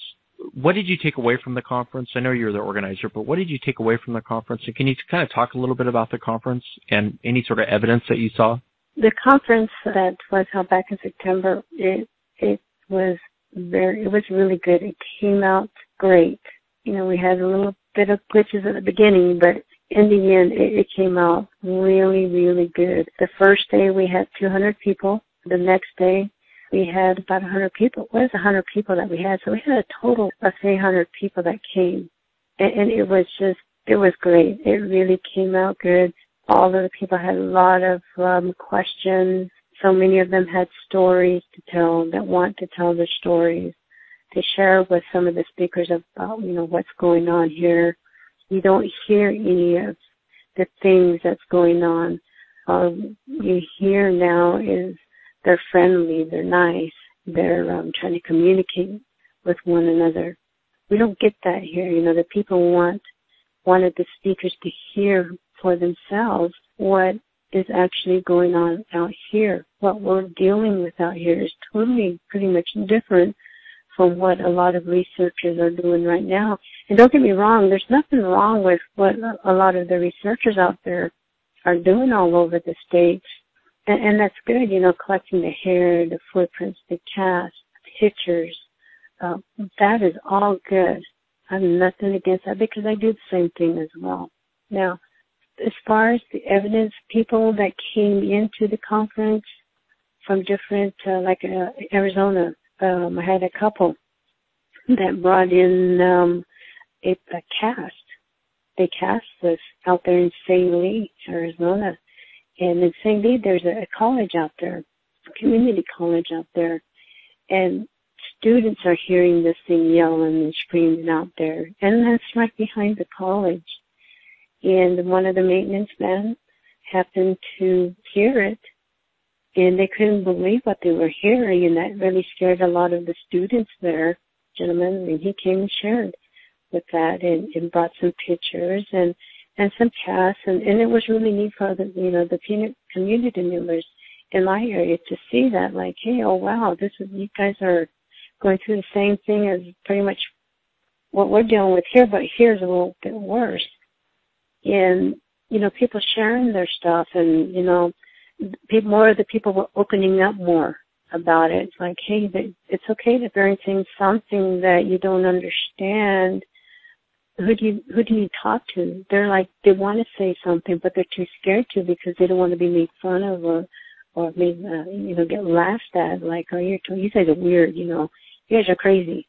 what did you take away from the conference? I know you're the organizer, but what did you take away from the conference? And can you kind of talk a little bit about the conference and any sort of evidence that you saw? The conference that was held back in September, it was really good. It came out great. You know, we had a little bit of glitches at the beginning, but in the end, it came out really, really good. The first day we had 200 people. The next day we had about 100 people. It was 100 people that we had. So we had a total of 300 people that came. And it was great. It really came out good. All of the people had a lot of questions. So many of them had stories to tell, that want to tell their stories, to share with some of the speakers about, you know, what's going on here. You don't hear any of the things that's going on. You hear now is they're friendly, they're nice, they're trying to communicate with one another. We don't get that here. You know, the people wanted the speakers to hear for themselves what is actually going on out here. What we're dealing with out here is totally pretty much different from what a lot of researchers are doing right now. And don't get me wrong, there's nothing wrong with what a lot of the researchers out there are doing all over the States. And that's good, you know, collecting the hair, the footprints, the casts, pictures. That is all good. I have nothing against that because I do the same thing as well. Now, as far as the evidence, people that came into the conference from different, Arizona, I had a couple that brought in a cast. They cast this out there in St. Louis, Arizona. And in St. Louis, there's a college out there, a community college out there. And students are hearing this thing yelling and screaming out there. And that's right behind the college. And one of the maintenance men happened to hear it. And they couldn't believe what they were hearing. And that really scared a lot of the students there, gentlemen. And he came and shared with that and brought some pictures and some casts. And it was really neat for the community members in my area to see that, like, hey, oh, wow, you guys are going through the same thing as pretty much what we're dealing with here, but here's a little bit worse. And, you know, people sharing their stuff and, you know, more of the people were opening up more about it. It's like, hey, it's okay to bring something that you don't understand. Who do you talk to? They're like, they want to say something, but they're too scared to because they don't want to be made fun of or made, get laughed at. Like, oh, you guys are weird, you know, you guys are crazy.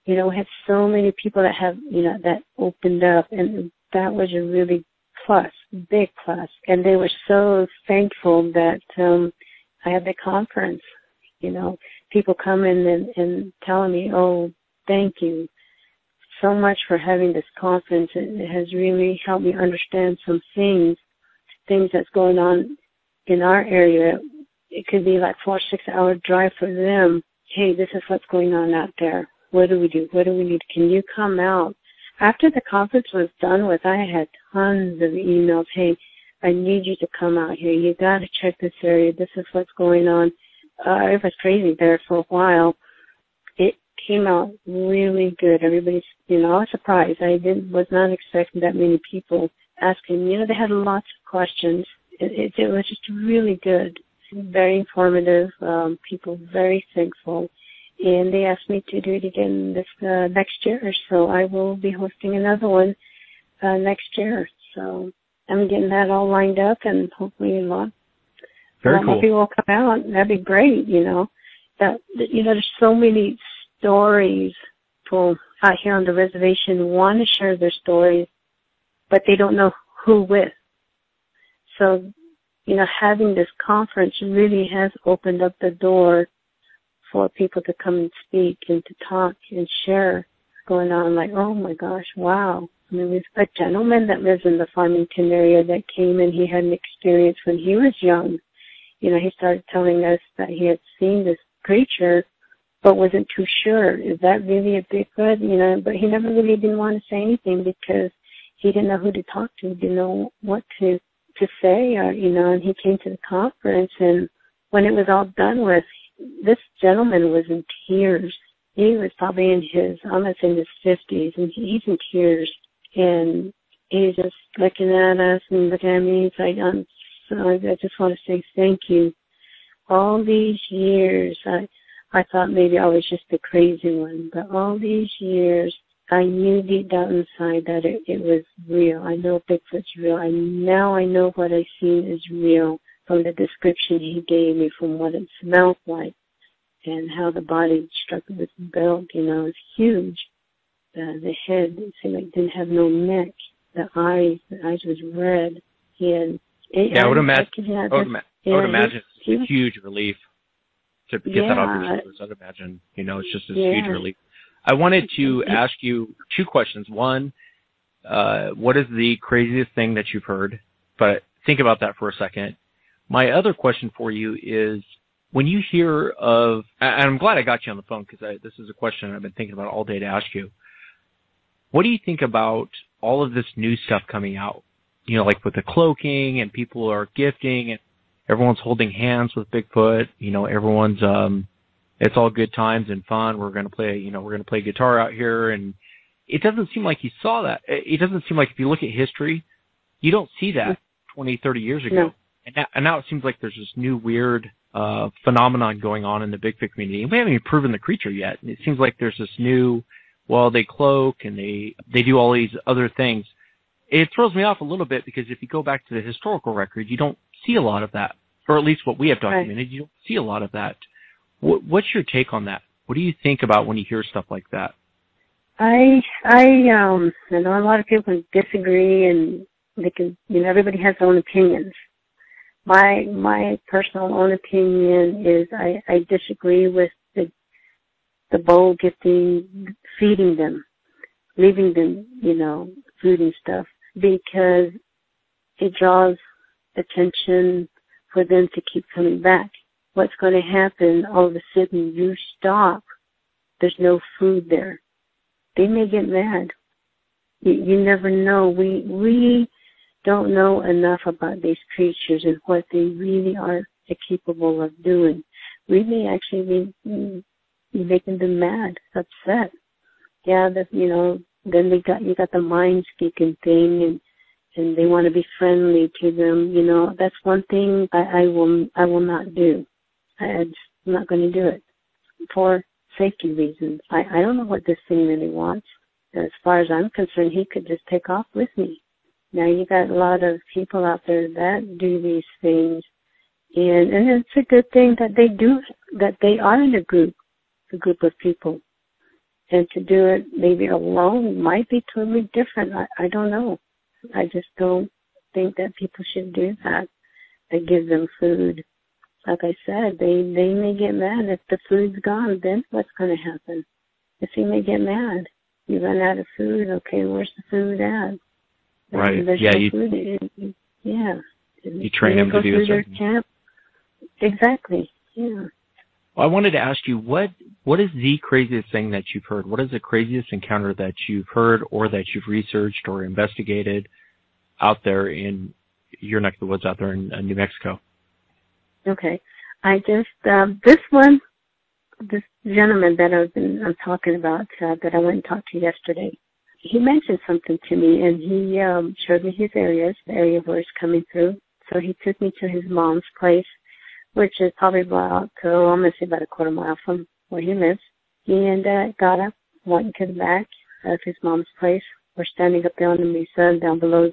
You know, we had so many people that have, you know, that opened up, and that was a really big plus. And they were so thankful that I had the conference. You know, people coming and telling me, oh, thank you so much for having this conference. It has really helped me understand some things that's going on in our area. It could be like 4 or 6 hour drive for them. Hey, this is what's going on out there. What do we do? What do we need? Can you come out? After the conference was done with, I had tons of emails. Hey, I need you to come out here. You got to check this area. This is what's going on. It was crazy there for a while. It came out really good. Everybody's, I was surprised. I was not expecting that many people asking. They had lots of questions. It was just really good, very informative. People very thankful. And they asked me to do it again this next year. So I will be hosting another one next year. So I'm getting that all lined up, and hopefully a lot more people will come out. That'd be great. There's so many stories. People out here on the reservation want to share their stories, but they don't know who with. So, having this conference really has opened up the door for people to come and speak and to talk and share going on. Like, oh my gosh, wow. I mean, there's a gentleman that lives in the Farmington area that came and he had an experience when he was young. You know, he started telling us that he had seen this creature, but wasn't too sure. Is that really a Bigfoot? You know, but he never really didn't want to say anything because he didn't know who to talk to, didn't know what to say, or, you know, and he came to the conference, and when it was all done with, this gentleman was in tears. He was probably in his, I'm not saying his 50s, and he's in tears. And he's just looking at us and looking at me. He's like, I just want to say thank you. All these years, I thought maybe I was just the crazy one, but all these years, I knew deep down inside that it was real. I know Bigfoot's real. Now I know what I seen is real from the description he gave me, from what it smelled like and how the body struck with the belt. You know, it's huge. The head, it seemed like it didn't have no neck. The eyes was red. I would imagine it's a huge relief to get that off your shoulders. I'd imagine, you know, it's just a huge relief. I wanted to ask you two questions. One, what is the craziest thing that you've heard? But think about that for a second. My other question for you is, when you hear of, and I'm glad I got you on the phone because this is a question I've been thinking about all day to ask you. What do you think about all of this new stuff coming out? You know, like with the cloaking and people are gifting and everyone's holding hands with Bigfoot. You know, everyone's, it's all good times and fun. We're going to play guitar out here. And it doesn't seem like you saw that. It doesn't seem like, if you look at history, you don't see that 20, 30 years ago. No. And now it seems like there's this new weird phenomenon going on in the Bigfoot community. And we haven't even proven the creature yet. And it seems like there's this new, well, they cloak and they do all these other things. It throws me off a little bit because if you go back to the historical record, you don't see a lot of that, or at least what we have documented, right. You don't see a lot of that. What's your take on that? What do you think about when you hear stuff like that? I know a lot of people disagree, and they can, you know, everybody has their own opinions. My personal own opinion is I disagree with the bowl gifting, feeding them, leaving them, you know, food and stuff, because it draws attention for them to keep coming back. What's going to happen, all of a sudden you stop, there's no food there. They may get mad. You never know. We don't know enough about these creatures and what they really are capable of doing. We may actually be making them mad, upset. Yeah, you know, then you got the mind speaking thing, and they want to be friendly to them. You know, that's one thing I will not do. I'm not going to do it for safety reasons. I don't know what this thing really wants. As far as I'm concerned, he could just take off with me. Now you got a lot of people out there that do these things, and it's a good thing that they do, that they are in a group of people. And to do it maybe alone might be totally different. I don't know. I just don't think that people should do that. They give them food. Like I said, they may get mad. If the food's gone, then what's going to happen? If you may get mad, you run out of food, okay, where's the food at? Right. There's yeah. No food. Yeah. You train them to do this. Camp. Exactly. Yeah. Well, I wanted to ask you, what is the craziest thing that you've heard? What is the craziest encounter that you've heard or that you've researched or investigated out there in your neck of the woods out there in New Mexico? Okay. I just, this gentleman that I'm talking about, that I went and talked to yesterday, he mentioned something to me, and he showed me his areas, the area where it's coming through. So he took me to his mom's place, which is probably about, I'm going to say about a quarter mile from where he lives. And got up, went to the back of his mom's place. We're standing up there on the mesa down below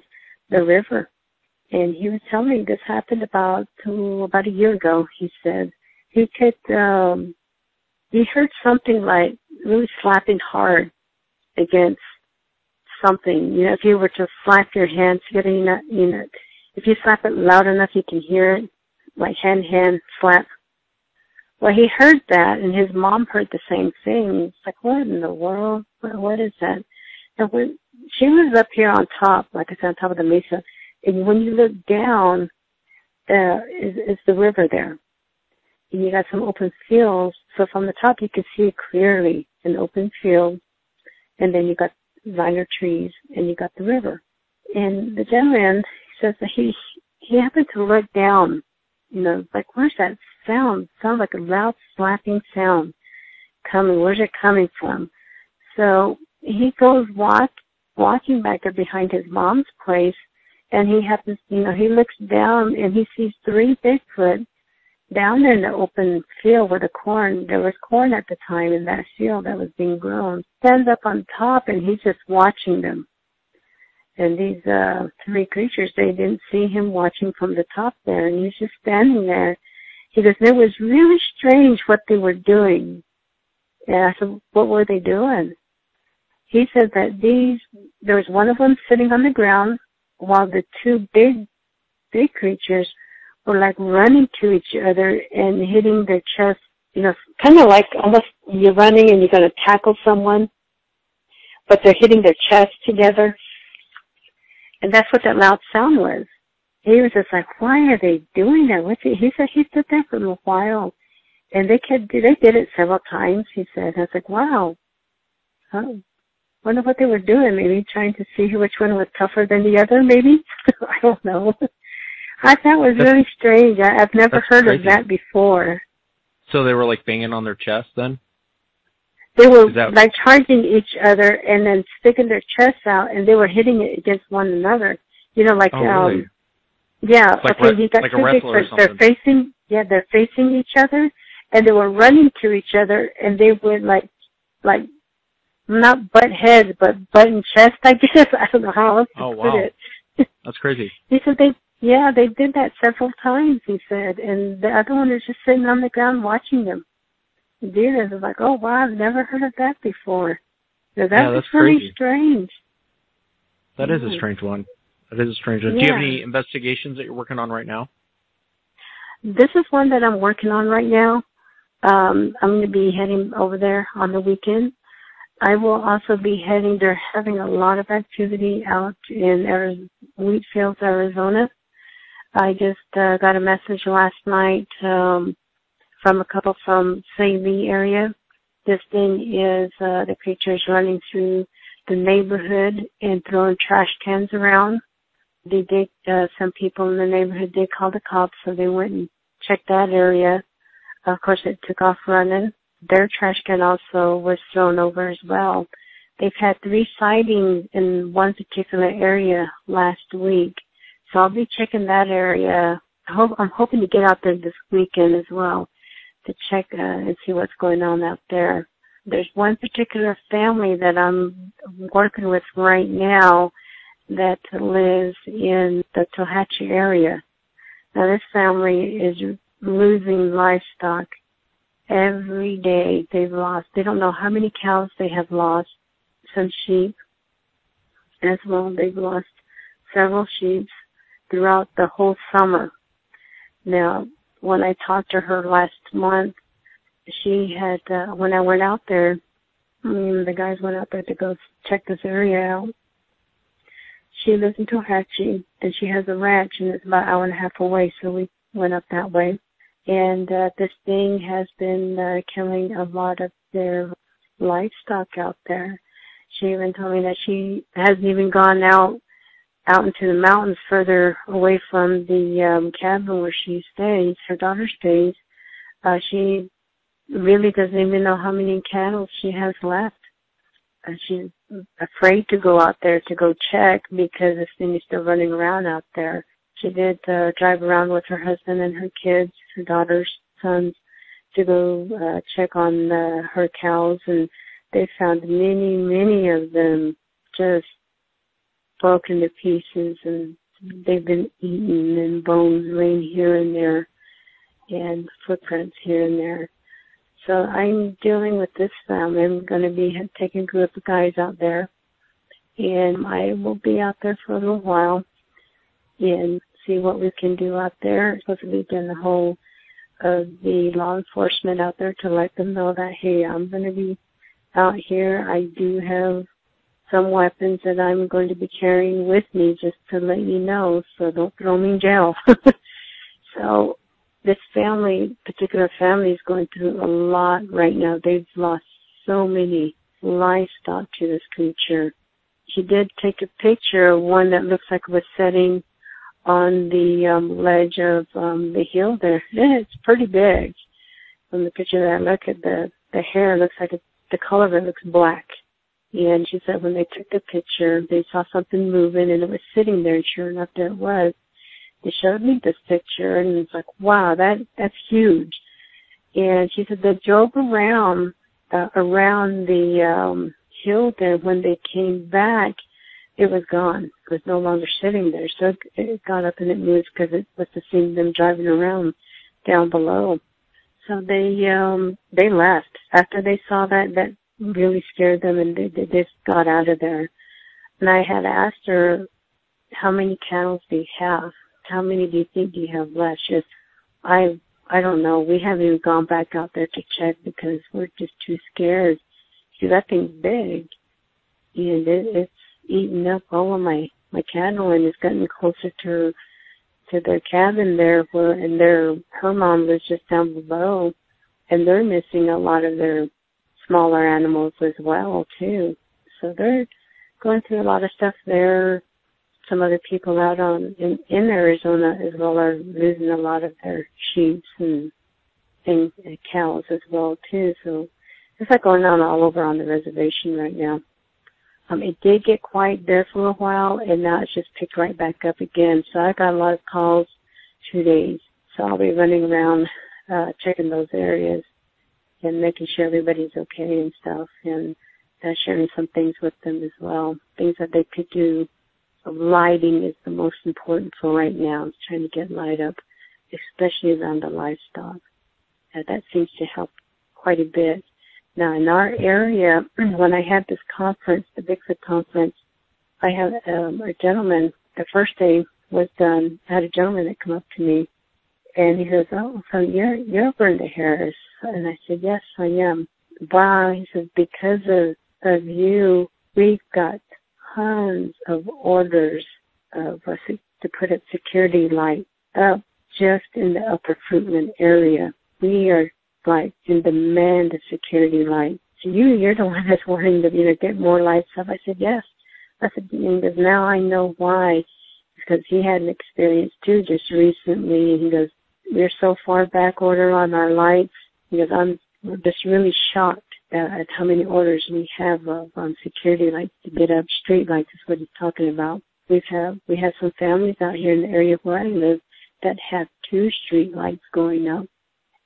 the river. And he was telling me this happened about a year ago. He said he heard something like really slapping hard against something. You know, if you were to slap your hands together, if you slap it loud enough, you can hear it, like hand slap. Well, he heard that, and his mom heard the same thing. It's like, what in the world? What is that? And when she was up here on top, like I said, on top of the mesa, and when you look down, is the river there. And you got some open fields. So from the top, you can see clearly an open field, and then you got minor trees, and you got the river. And the gentleman says that he happened to look down, like, where's that sound? Sounds like a loud slapping sound coming. Where's it coming from? So he goes walking back there behind his mom's place, and he happens, he looks down and he sees 3 Bigfoot down there in the open field where there was corn at the time in that field that was being grown. Stands up on top and he's just watching them. And these 3 creatures, they didn't see him watching from the top there, and he's just standing there. He goes, it was really strange what they were doing. And I said, what were they doing? He said that there was one of them sitting on the ground while the 2 big creatures were like running to each other and hitting their chest, kind of like almost you're running and you're going to tackle someone, but they're hitting their chest together. And that's what that loud sound was. He was just like, why are they doing that? He said he stood there for a little while, and they did it several times, he said. I was like, wow. Wonder what they were doing, maybe trying to see which one was tougher than the other, maybe? I don't know. I thought it was really strange. I've never heard of that before. So they were like banging on their chest then? They were like charging each other and then sticking their chests out, and they were hitting it against one another. Really? Yeah. Like okay, you got like 2 a wrestler or Bigfoots. They're facing each other, and they were running to each other, and they would like not butt heads, but butt and chest, I guess. I don't know how else to put it. That's crazy. He said they did that several times, he said, and the other one is just sitting on the ground watching them. Dealers was like, oh, wow, I've never heard of that before. That's really crazy. Strange. That is a strange one. That is a strange one. Yeah. Do you have any investigations that you're working on right now? This is one that I'm working on right now. I'm going to be heading over there on the weekend. I will also be heading, they're having a lot of activity out in wheat fields, Arizona. I just got a message last night from a couple from St. Lee area. This thing is the creatures running through the neighborhood and throwing trash cans around. They did, some people in the neighborhood did call the cops, so they went and checked that area. Of course, it took off running. Their trash can also was thrown over as well. They've had 3 sightings in one particular area last week, so I'll be checking that area. I'm hoping to get out there this weekend as well to check and see what's going on out there. There's one particular family that I'm working with right now that lives in the Tohatchee area. Now, this family is losing livestock every day. They don't know how many cows they have lost, some sheep as well. They've lost several sheep throughout the whole summer. Now, when I talked to her last month, she had, when I went out there, the guys went out there to go check this area out. She lives in Tohatchee, and she has a ranch, and it's about an hour and a half away, so we went up that way. And this thing has been killing a lot of their livestock out there. She even told me that she hasn't even gone out into the mountains further away from the cabin where she stays, her daughter stays. She really doesn't even know how many cattle she has left. She's afraid to go out there to go check because this thing is still running around out there. She did drive around with her husband and her kids, her daughter's sons, to go check on her cows, and they found many, many of them just broken to pieces, and they've been eaten, and bones laying here and there, and footprints here and there. So I'm dealing with this family. I'm going to be taking a group of guys out there, and I will be out there for a little while and see what we can do out there. It's supposed to be doing the whole the law enforcement out there to let them know that, hey, I'm going to be out here. I do have some weapons that I'm going to be carrying with me, just to let you know, so don't throw me in jail. So this particular family is going through a lot right now. They've lost so many livestock to this creature. She did take a picture of one that looks like it was setting on the ledge of the hill there. Yeah, it's pretty big. From the picture that I look at, the hair looks like the color of it looks black. And she said when they took the picture, they saw something moving, and it was sitting there, and sure enough, there it was. They showed me this picture, and it's like, wow, that's huge. And she said they drove around the hill there. When they came back, it was gone. It was no longer sitting there. So it got up and it moved because it was to see them driving around down below. So they left. After they saw that really scared them, and they just got out of there. And I had asked her, how many cattle do you have? How many do you think you have left? She says, I don't know. We haven't even gone back out there to check because we're just too scared. See, that thing's big, and it's eating up all of my cattle, and it's gotten closer to their cabin there, her mom lives just down below, and they're missing a lot of their smaller animals as well too. So they're going through a lot of stuff there. Some other people out in Arizona as well are losing a lot of their sheep and cows as well too. So it's like going on all over on the reservation right now. It did get quiet there for a while, and now it's just picked right back up again. So I got a lot of calls 2 days. So I'll be running around checking those areas and making sure everybody's okay and stuff, and sharing some things with them as well, things that they could do. Lighting is the most important for right now. It's trying to get light up, especially around the livestock. That seems to help quite a bit. Now, in our area, when I had this conference, the Bigfoot conference, I had a gentleman, the first day was done, I had a gentleman that come up to me, and he goes, oh, so you're Brenda Harris. And I said, yes, I am. Wow, he says, because of you, we've got tons of orders to put up security lights up just in the Upper Fruitland area. We are like in demand of security lights. So you're the one that's wanting to get more lights up. I said, yes. I said, because now I know why. Because he had an experience too just recently. He goes, we're so far back order on our lights. He goes, I'm just really shocked at how many orders we have on security lights to get up. Street lights is what he's talking about. We have some families out here in the area where I live that have 2 street lights going up.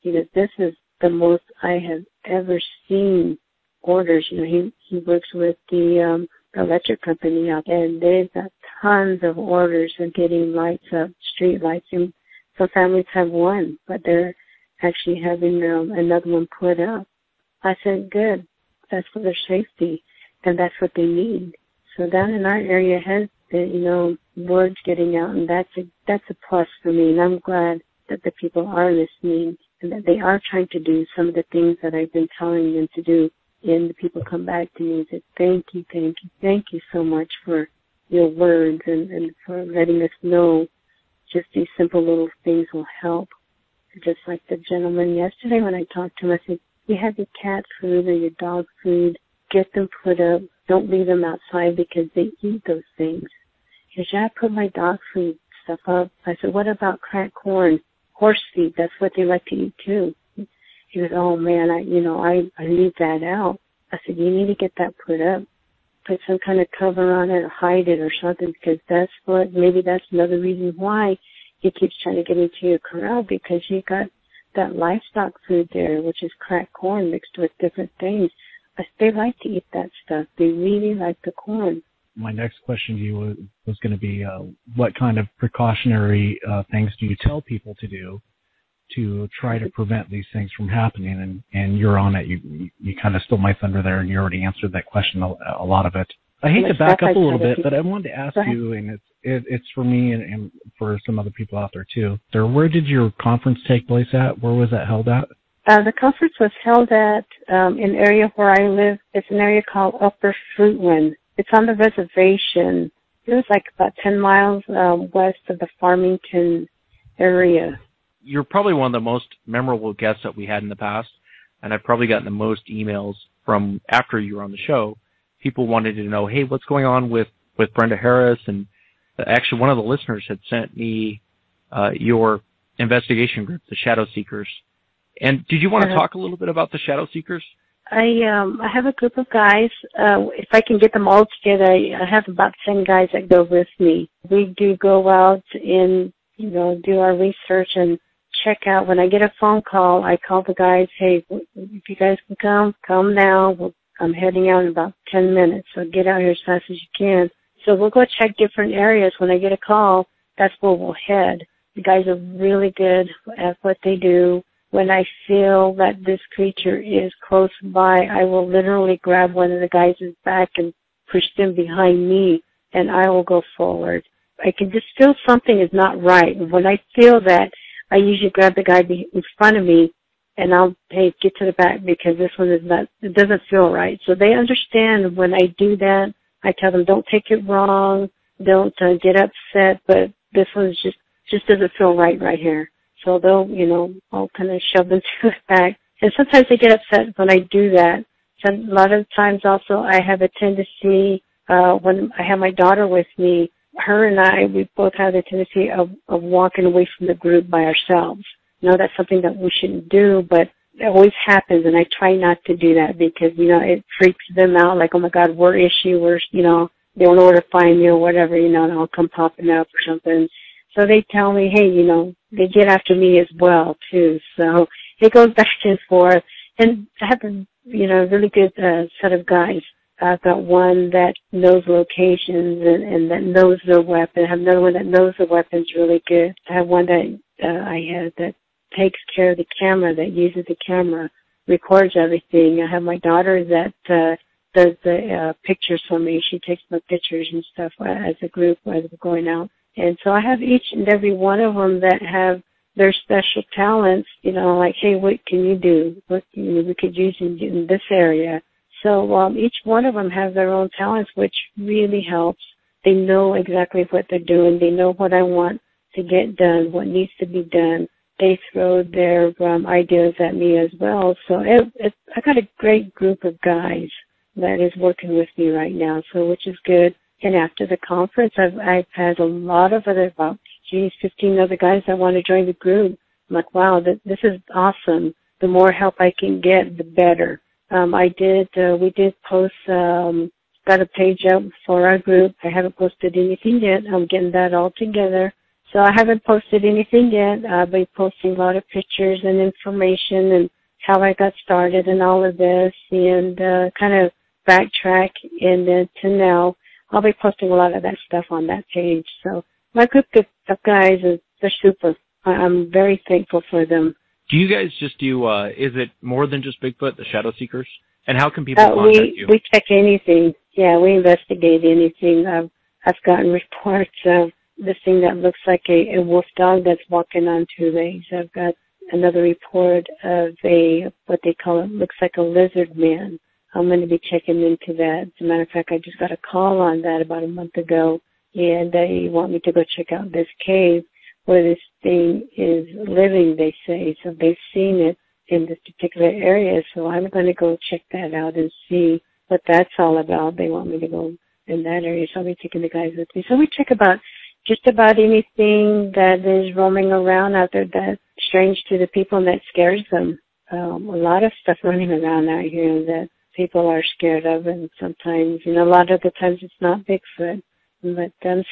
He goes, this is the most I have ever seen orders. He works with the electric company out there, and they've got tons of orders of getting lights up, street lights. And some families have 1, but they're actually having another one put up. I said, good. That's for their safety, and that's what they need. So down in our area has been, word's getting out, and that's a plus for me. And I'm glad that the people are listening and that they are trying to do some of the things that I've been telling them to do. And the people come back to me and say, thank you so much for your words and for letting us know just these simple little things will help. Just like the gentleman yesterday when I talked to him, I said, you have your cat food or your dog food, get them put up. Don't leave them outside because they eat those things. He goes, yeah, I put my dog food stuff up. I said, what about cracked corn, horse feed? That's what they like to eat too. He goes, oh man, I leave that out. I said, you need to get that put up. Put some kind of cover on it or hide it or something, because maybe that's another reason why he keeps trying to get into your corral, because you got that livestock food there, which is cracked corn mixed with different things. They like to eat that stuff. They really like the corn. My next question to you was going to be, what kind of precautionary things do you tell people to do to try to prevent these things from happening? And you're on it. You kind of stole my thunder there, and you already answered that question, a lot of it. I hate to back up a little bit, to but I wanted to ask you, and it's for me and for some other people out there too. Where did your conference take place at? Where was that held at? The conference was held at an area where I live. It's an area called Upper Fruitland. It's on the reservation. It was like about 10 miles west of the Farmington area. You're probably one of the most memorable guests that we had in the past, and I've probably gotten the most emails from after you were on the show. People wanted to know, hey, what's going on with Brenda Harris? And actually, one of the listeners had sent me your investigation group, the Shadow Seekers. And did you want to talk a little bit about the Shadow Seekers? I have a group of guys. If I can get them all together, I have about 10 guys that go with me. We do go out and, do our research and check out. When I get a phone call, I call the guys, hey, if you guys can come now. I'm heading out in about 10 minutes, so get out here as fast as you can. So we'll go check different areas. When I get a call, that's where we'll head. The guys are really good at what they do. When I feel that this creature is close by, I will literally grab one of the guys' back and push them behind me, and I will go forward. I can just feel something is not right. When I feel that, I usually grab the guy in front of me, and I'll, hey, get to the back because this one is not, it doesn't feel right. So they understand when I do that. I tell them, don't take it wrong, don't get upset, but this one just doesn't feel right here. So they'll, I'll kind of shove them to the back. And sometimes they get upset when I do that. So a lot of times also I have a tendency, when I have my daughter with me, her and I, we both have the tendency of walking away from the group by ourselves. That's something that we shouldn't do, but it always happens, and I try not to do that because, it freaks them out, like, oh my God, we're issue, they don't know where to find me or whatever, and I'll come popping up or something. So they tell me, hey, they get after me as well, too. So it goes back and forth. And I have a, really good set of guys. I've got one that knows locations and that knows their weapon. I have another one that knows the weapons really good. I have one that I have that takes care of the camera, that uses the camera, records everything. I have my daughter that does the pictures for me. She takes my pictures and stuff as a group as we're going out. And so I have each and every one of them that have their special talents, like, hey, what can you do? What we could use in this area. So each one of them has their own talents, which really helps. They know exactly what they're doing. They know what I want to get done, what needs to be done. They throw their ideas at me as well. So I got a great group of guys that is working with me right now, so which is good. And after the conference, I've had a lot of about 15 other guys that want to join the group. I'm like, wow, this is awesome. The more help I can get, the better. We did post, got a page up for our group. I haven't posted anything yet. I'm getting that all together. So I haven't posted anything yet. I'll be posting a lot of pictures and information and how I got started and all of this and kind of backtrack and then to now. I'll be posting a lot of that stuff on that page. So my group of guys, they're super. I'm very thankful for them. Do you guys just do, is it more than just Bigfoot, the Shadow Seekers? And how can people contact you? We check anything. Yeah, we investigate anything. I've gotten reports of this thing that looks like a wolf dog that's walking on two legs. I've got another report of what they call it, looks like a lizard man. I'm going to be checking into that. As a matter of fact, I just got a call on that about a month ago, and they want me to go check out this cave where this thing is living, they say. So they've seen it in this particular area, so I'm going to go check that out and see what that's all about. They want me to go in that area, so I'll be taking the guys with me. So we check about just about anything that is roaming around out there that's strange to the people and that scares them. A lot of stuff running around out here that people are scared of, and sometimes, a lot of the times it's not Bigfoot. But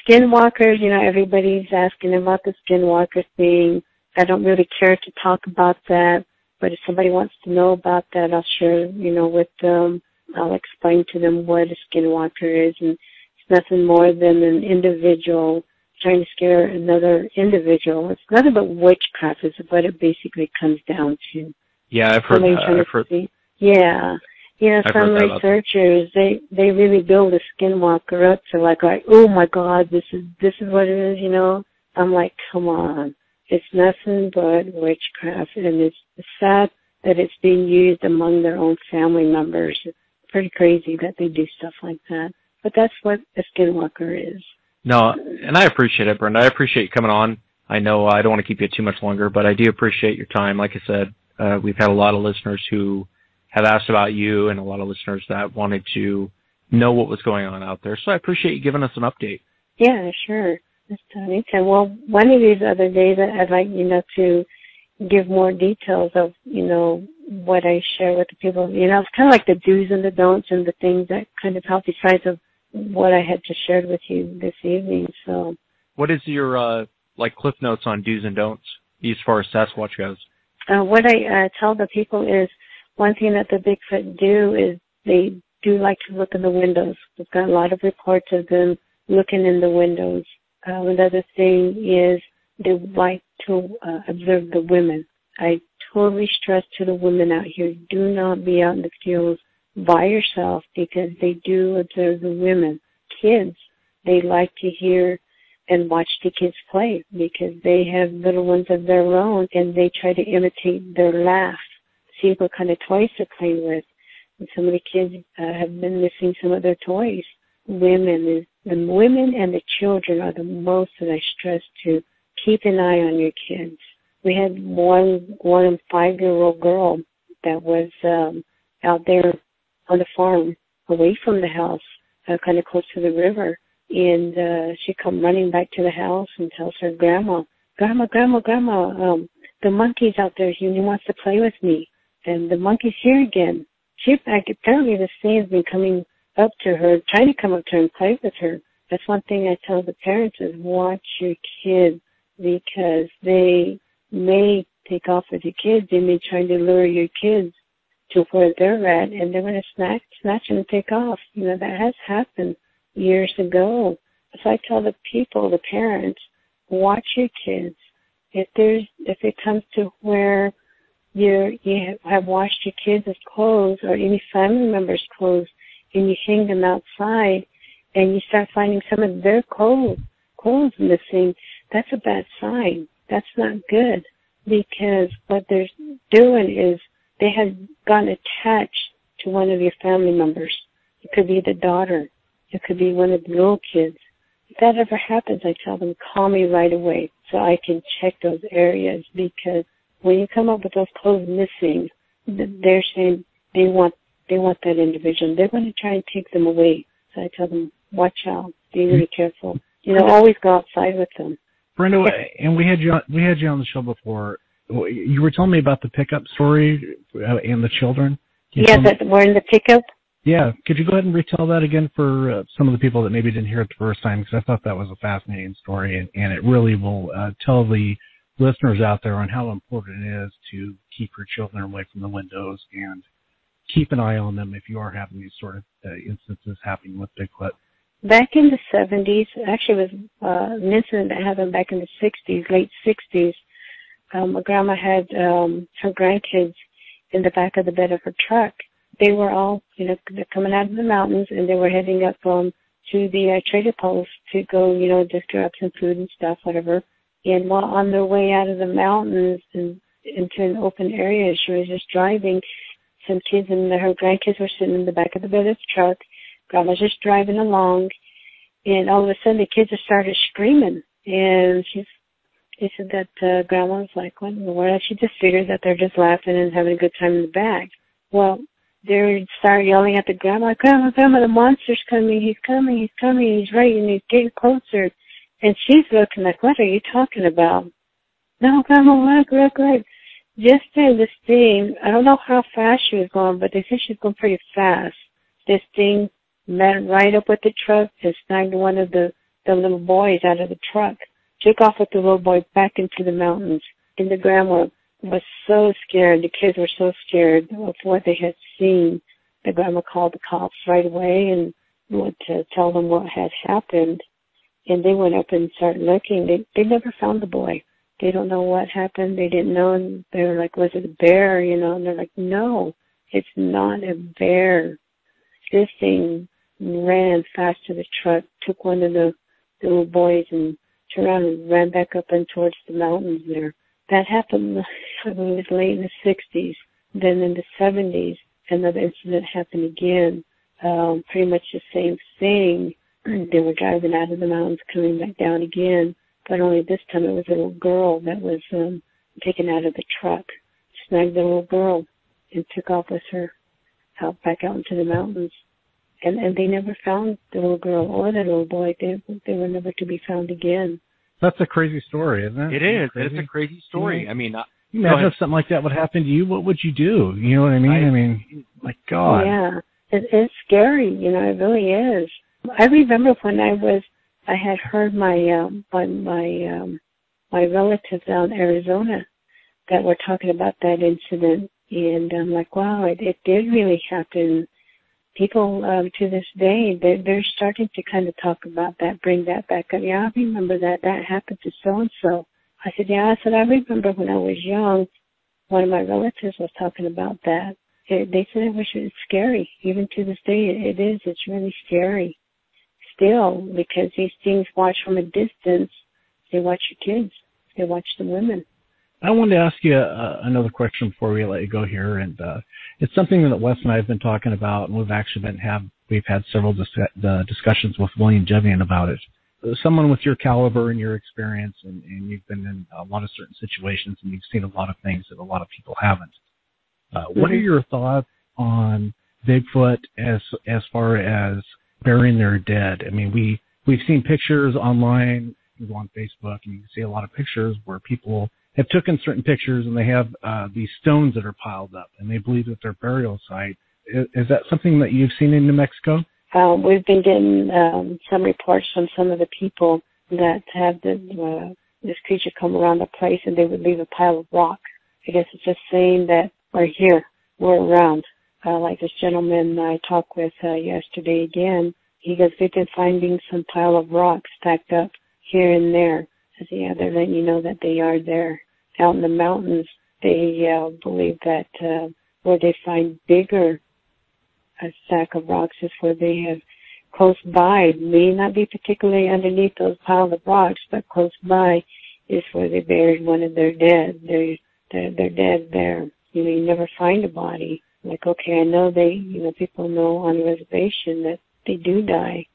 skinwalkers, everybody's asking about the skinwalker thing. I don't really care to talk about that, but if somebody wants to know about that, I'll share, with them. I'll explain to them what a skinwalker is, and it's nothing more than an individual trying to scare another individual. It's nothing but witchcraft is what it basically comes down to. Yeah, I've heard that. Yeah. Some researchers, they really build a skinwalker up to like, oh my God, this is what it is, I'm like, come on. It's nothing but witchcraft, and it's sad that it's being used among their own family members. It's pretty crazy that they do stuff like that. But that's what a skinwalker is. No, and I appreciate it, Brenda. I appreciate you coming on. I know I don't want to keep you too much longer, but I do appreciate your time. Like I said, we've had a lot of listeners who have asked about you and a lot of listeners that wanted to know what was going on out there. So I appreciate you giving us an update. Yeah, sure. Anytime. Well, one of these other days, I'd like, to give more details of, what I share with the people. It's kind of like the do's and the don'ts and the things that kind of help besides of what I had just shared with you this evening. So, what is your, cliff notes on do's and don'ts as far as Sasquatch goes? What I tell the people is one thing that the Bigfoot do is they do like to look in the windows. We've got a lot of reports of them looking in the windows. Another thing is they like to observe the women. I totally stress to the women out here, do not be out in the fields by yourself because they do observe the women. Kids, they like to hear and watch the kids play because they have little ones of their own and they try to imitate their laugh, see what kind of toys they're playing with. And some of the kids have been missing some of their toys. The women and the children are the most that I stress to keep an eye on your kids. We had one 5-year-old girl that was out there on the farm away from the house, kind of close to the river. And she come running back to the house and tells her grandma, the monkey's out there. He wants to play with me. And the monkey's here again. Apparently the thing's been coming up to her, trying to come up to her and play with her. That's one thing I tell the parents is watch your kids because they may take off with your kids. They may try to lure your kids to where they're at, and they're going to snatch them and take off. That has happened years ago. So I tell the people, the parents, watch your kids. If it comes to where you have washed your kids' clothes or any family members' clothes, and you hang them outside, and you start finding some of their clothes missing, that's a bad sign. That's not good because what they're doing is they have gotten attached to one of your family members. It could be the daughter. It could be one of the little kids. If that ever happens, I tell them, call me right away so I can check those areas because when you come up with those clothes missing, they're saying they want that individual. They're going to try and take them away. So I tell them, watch out, be really careful. Always go outside with them. Brenda, and we had you on the show before. You were telling me about the pickup story and the children. That we're in the pickup. Yeah, could you go ahead and retell that again for some of the people that maybe didn't hear it the first time? Because I thought that was a fascinating story, and it really will tell the listeners out there on how important it is to keep your children away from the windows and keep an eye on them if you are having these sort of instances happening with Bigfoot. Back in the 70s, actually it was an incident that happened back in the 60s, late 60s. My grandma had her grandkids in the back of the bed of her truck. They were all, they're coming out of the mountains, and they were heading up to the trader post to go, just grab some food and stuff, whatever. And while on their way out of the mountains and into an open area, she was just driving. Some kids and her grandkids were sitting in the back of the bed of the truck. Grandma's just driving along, and all of a sudden the kids just started screaming. And they said that Grandma was like, what in the world? She just figured that they're just laughing and having a good time in the back. Well, they started yelling at the grandma, Grandma, the monster's coming, he's right, and he's getting closer. And she's looking like, what are you talking about? No, Grandma, look. Just then this thing, I don't know how fast she was going, but they said she was going pretty fast. This thing met right up with the truck and snagged one of the little boys out of the truck, took off with the little boy back into the mountains. And the grandma was so scared. The kids were so scared of what they had seen. The grandma called the cops right away and went to tell them what had happened. And they went up and started looking. They never found the boy. They don't know what happened. They didn't know. And they were like, was it a bear? And they're like, no. It's not a bear. This thing ran fast to the truck, took one of the little boys and turned around and ran back up and towards the mountains there. That happened, I believe, it was late in the 60s. Then in the 70s, another incident happened again. Pretty much the same thing. They were driving out of the mountains, coming back down again, but only this time it was a little girl that was taken out of the truck, snagged the little girl, and took off with her back out into the mountains. And they never found the little girl or the little boy. They were never to be found again. That's a crazy story, isn't it? It is. It's a crazy story. I mean, you imagine if something like that would happen to you, what would you do? You know what I mean? I mean, my God. Yeah, it's scary. You know, it really is. I remember when I had heard my relatives out in Arizona that were talking about that incident, and I'm like, wow, it did really happen. People to this day, they're starting to kind of talk about that, bring that back up. Yeah, I remember that happened to so-and-so. I said, yeah, I remember when I was young, one of my relatives was talking about that. They said it's scary. Even to this day, it is. It's really scary still, because these things watch from a distance. They watch your kids. They watch the women. I wanted to ask you another question before we let you go here, and it's something that Wes and I have been talking about, and we've had several discussions with William Jevian about it. Someone with your caliber and your experience, and you've been in a lot of certain situations, and you've seen a lot of things that a lot of people haven't. What are your thoughts on Bigfoot as far as burying their dead? I mean, we've seen pictures online. You go on Facebook, and you can see a lot of pictures where people have taken certain pictures, and they have these stones that are piled up, and they believe that they're burial site. Is that something that you've seen in New Mexico? We've been getting some reports from some of the people that have this creature come around the place, and they would leave a pile of rock. I guess it's just saying that we're here, we're around. Like this gentleman I talked with yesterday again, he goes, they've been finding some pile of rocks stacked up here and there. I said, yeah, they're letting you know that they are there. Out in the mountains, they believe that where they find bigger a stack of rocks is where they have close by, may not be particularly underneath those piles of rocks, but close by is where they buried one of their dead. They're dead there. You know, you never find a body. Like, okay, I know people know on the reservation that they do die.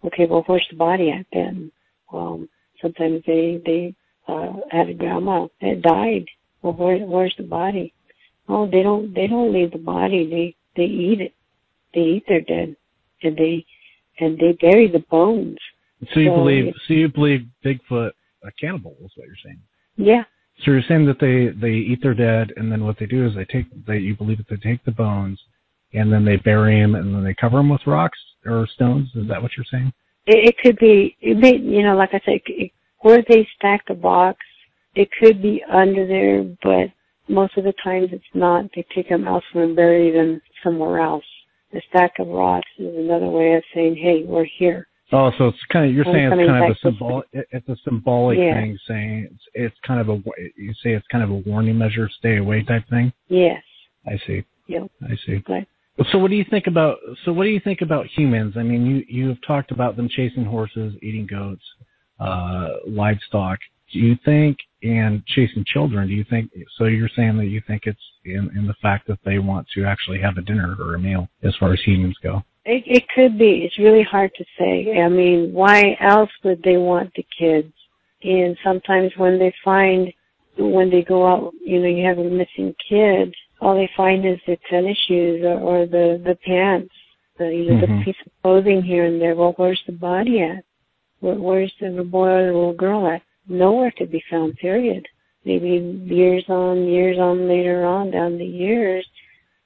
Okay, well, where's the body at then? Well, sometimes they had a grandma that died. Well, where's the body? Oh, they don't leave the body. They eat it. They eat their dead, and they bury the bones. So you believe Bigfoot a cannibal is what you're saying? Yeah. So you're saying that they eat their dead, and then what they do is you believe that they take the bones, and then they bury them, and then they cover them with rocks or stones. Is that what you're saying? It could be, like I said, where they stack the box, it could be under there, but most of the times it's not. They take them elsewhere and bury them somewhere else. The stack of rocks is another way of saying, hey, we're here. Oh, so it's kind of, you're saying it's kind of a symbolic, it's a symbolic thing, saying it's kind of you say it's kind of a warning measure, stay away type thing? Yes. I see. Yep. I see. Right. So what do you think about humans? I mean, you have talked about them chasing horses, eating goats, livestock. Do you think, and chasing children, do you think, so you're saying that you think it's in the fact that they want to actually have a dinner or a meal as far as humans go? It could be. It's really hard to say. I mean, why else would they want the kids? And sometimes when they go out, you have a missing kid, all they find is the tennis shoes or the pants, the piece of clothing here and there. Well, where's the body at? Where's the boy or the little girl at? Nowhere to be found, period. Maybe years on, later on, down the years,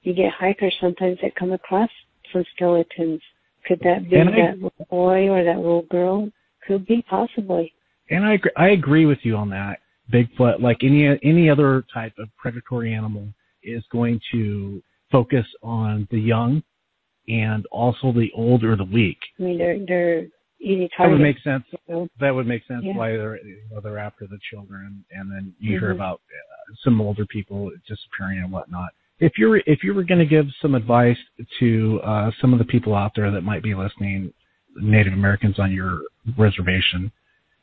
you get hikers sometimes that come across some skeletons. Could that be that little boy or that little girl? Could be, possibly. And I agree with you on that. Bigfoot, like any other type of predatory animal, is going to focus on the young and also the old or the weak. I mean, they're eating targets. That would make sense. That would make sense. Yeah. Why they're after the children, and then you hear about some older people disappearing and whatnot. If you were going to give some advice to some of the people out there that might be listening, Native Americans on your reservation,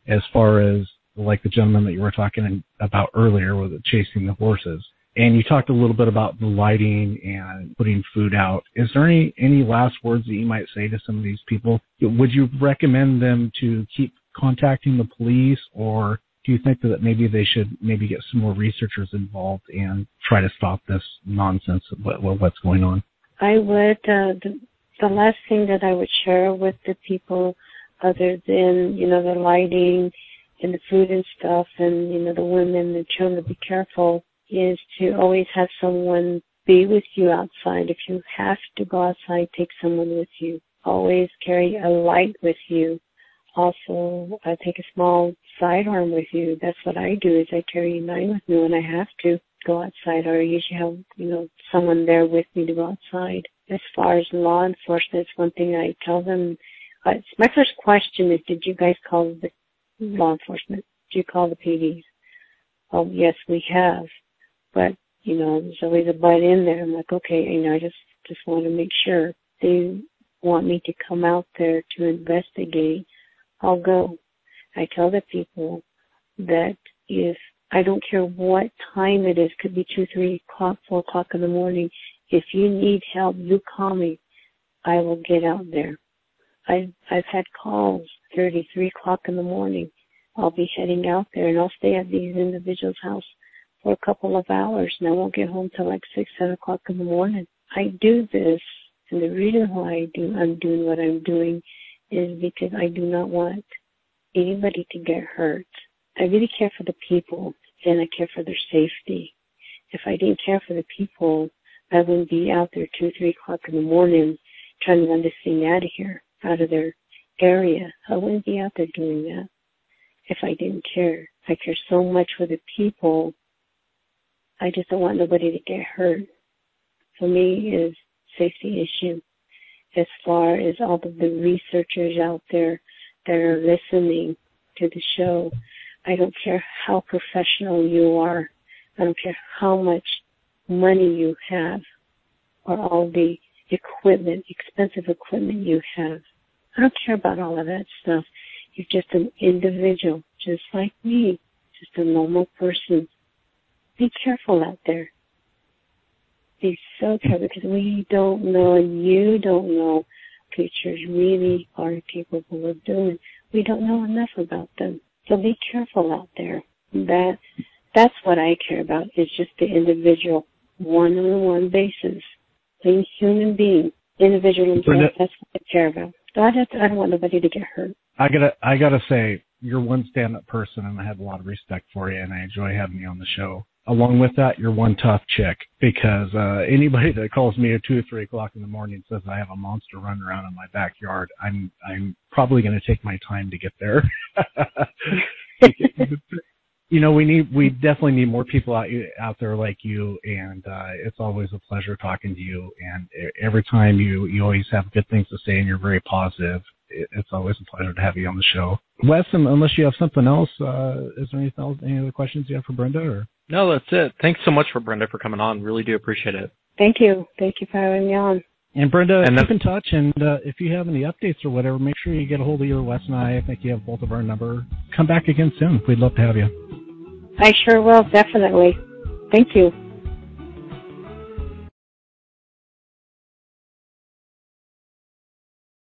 as far as like the gentleman that you were talking about earlier with chasing the horses, and you talked a little bit about the lighting and putting food out, is there any last words that you might say to some of these people? Would you recommend them to keep contacting the police, or do you think that maybe they should get some more researchers involved and try to stop this nonsense of what's going on? I would. The last thing that I would share with the people, other than, the lighting and the food and stuff and, the women and the children to be careful, is to always have someone be with you outside. If you have to go outside, take someone with you. Always carry a light with you. Also, take a small sidearm with you. That's what I do, is I carry a 9 with me when I have to go outside, or I usually have, someone there with me to go outside. As far as law enforcement, it's one thing I tell them. My first question is, did you guys call the law enforcement? Did you call the PDs? Oh, yes, we have. But, there's always a but in there. I'm like, okay, I just want to make sure. They want me to come out there to investigate. I'll go. I tell the people that if I don't care what time it is, could be 2, 3 o'clock, 4 o'clock in the morning, if you need help, you call me. I will get out there. I've had calls 3 o'clock in the morning. I'll be heading out there, and I'll stay at these individuals' house for a couple of hours, and I won't get home till like 6, 7 o'clock in the morning. I do this, and the reason why I'm doing what I'm doing is because I do not want anybody to get hurt. I really care for the people, and I care for their safety. If I didn't care for the people, I wouldn't be out there 2, 3 o'clock in the morning trying to run this thing out of here, out of their area. I wouldn't be out there doing that if I didn't care. I care so much for the people. I just don't want nobody to get hurt. For me, it's a safety issue. As far as all of the researchers out there that are listening to the show, I don't care how professional you are. I don't care how much money you have or all the equipment, expensive equipment you have. I don't care about all of that stuff. You're just an individual, just like me, just a normal person. Be careful out there. Be so careful, because we don't know, and you don't know, creatures really are capable of doing. We don't know enough about them. So be careful out there. That's what I care about, is just the individual, one-on-one basis. Being human being, individual himself, that's what I care about. So I don't want nobody to get hurt. I gotta say, you're one stand-up person, and I have a lot of respect for you, and I enjoy having you on the show. Along with that, you're one tough chick, because anybody that calls me at 2 or 3 o'clock in the morning and says I have a monster running around in my backyard, I'm probably going to take my time to get there. We definitely need more people out there like you, and it's always a pleasure talking to you. And every time you always have good things to say, and you're very positive. It's always a pleasure to have you on the show. Wes, unless you have something else, is there any other questions you have for Brenda? Or? No, that's it. Thanks so much for Brenda for coming on. Really do appreciate it. Thank you. Thank you for having me on. And Brenda, keep in touch, and if you have any updates or whatever, make sure you get a hold of either Wes and I. I think you have both of our number. Come back again soon. We'd love to have you. I sure will, definitely. Thank you.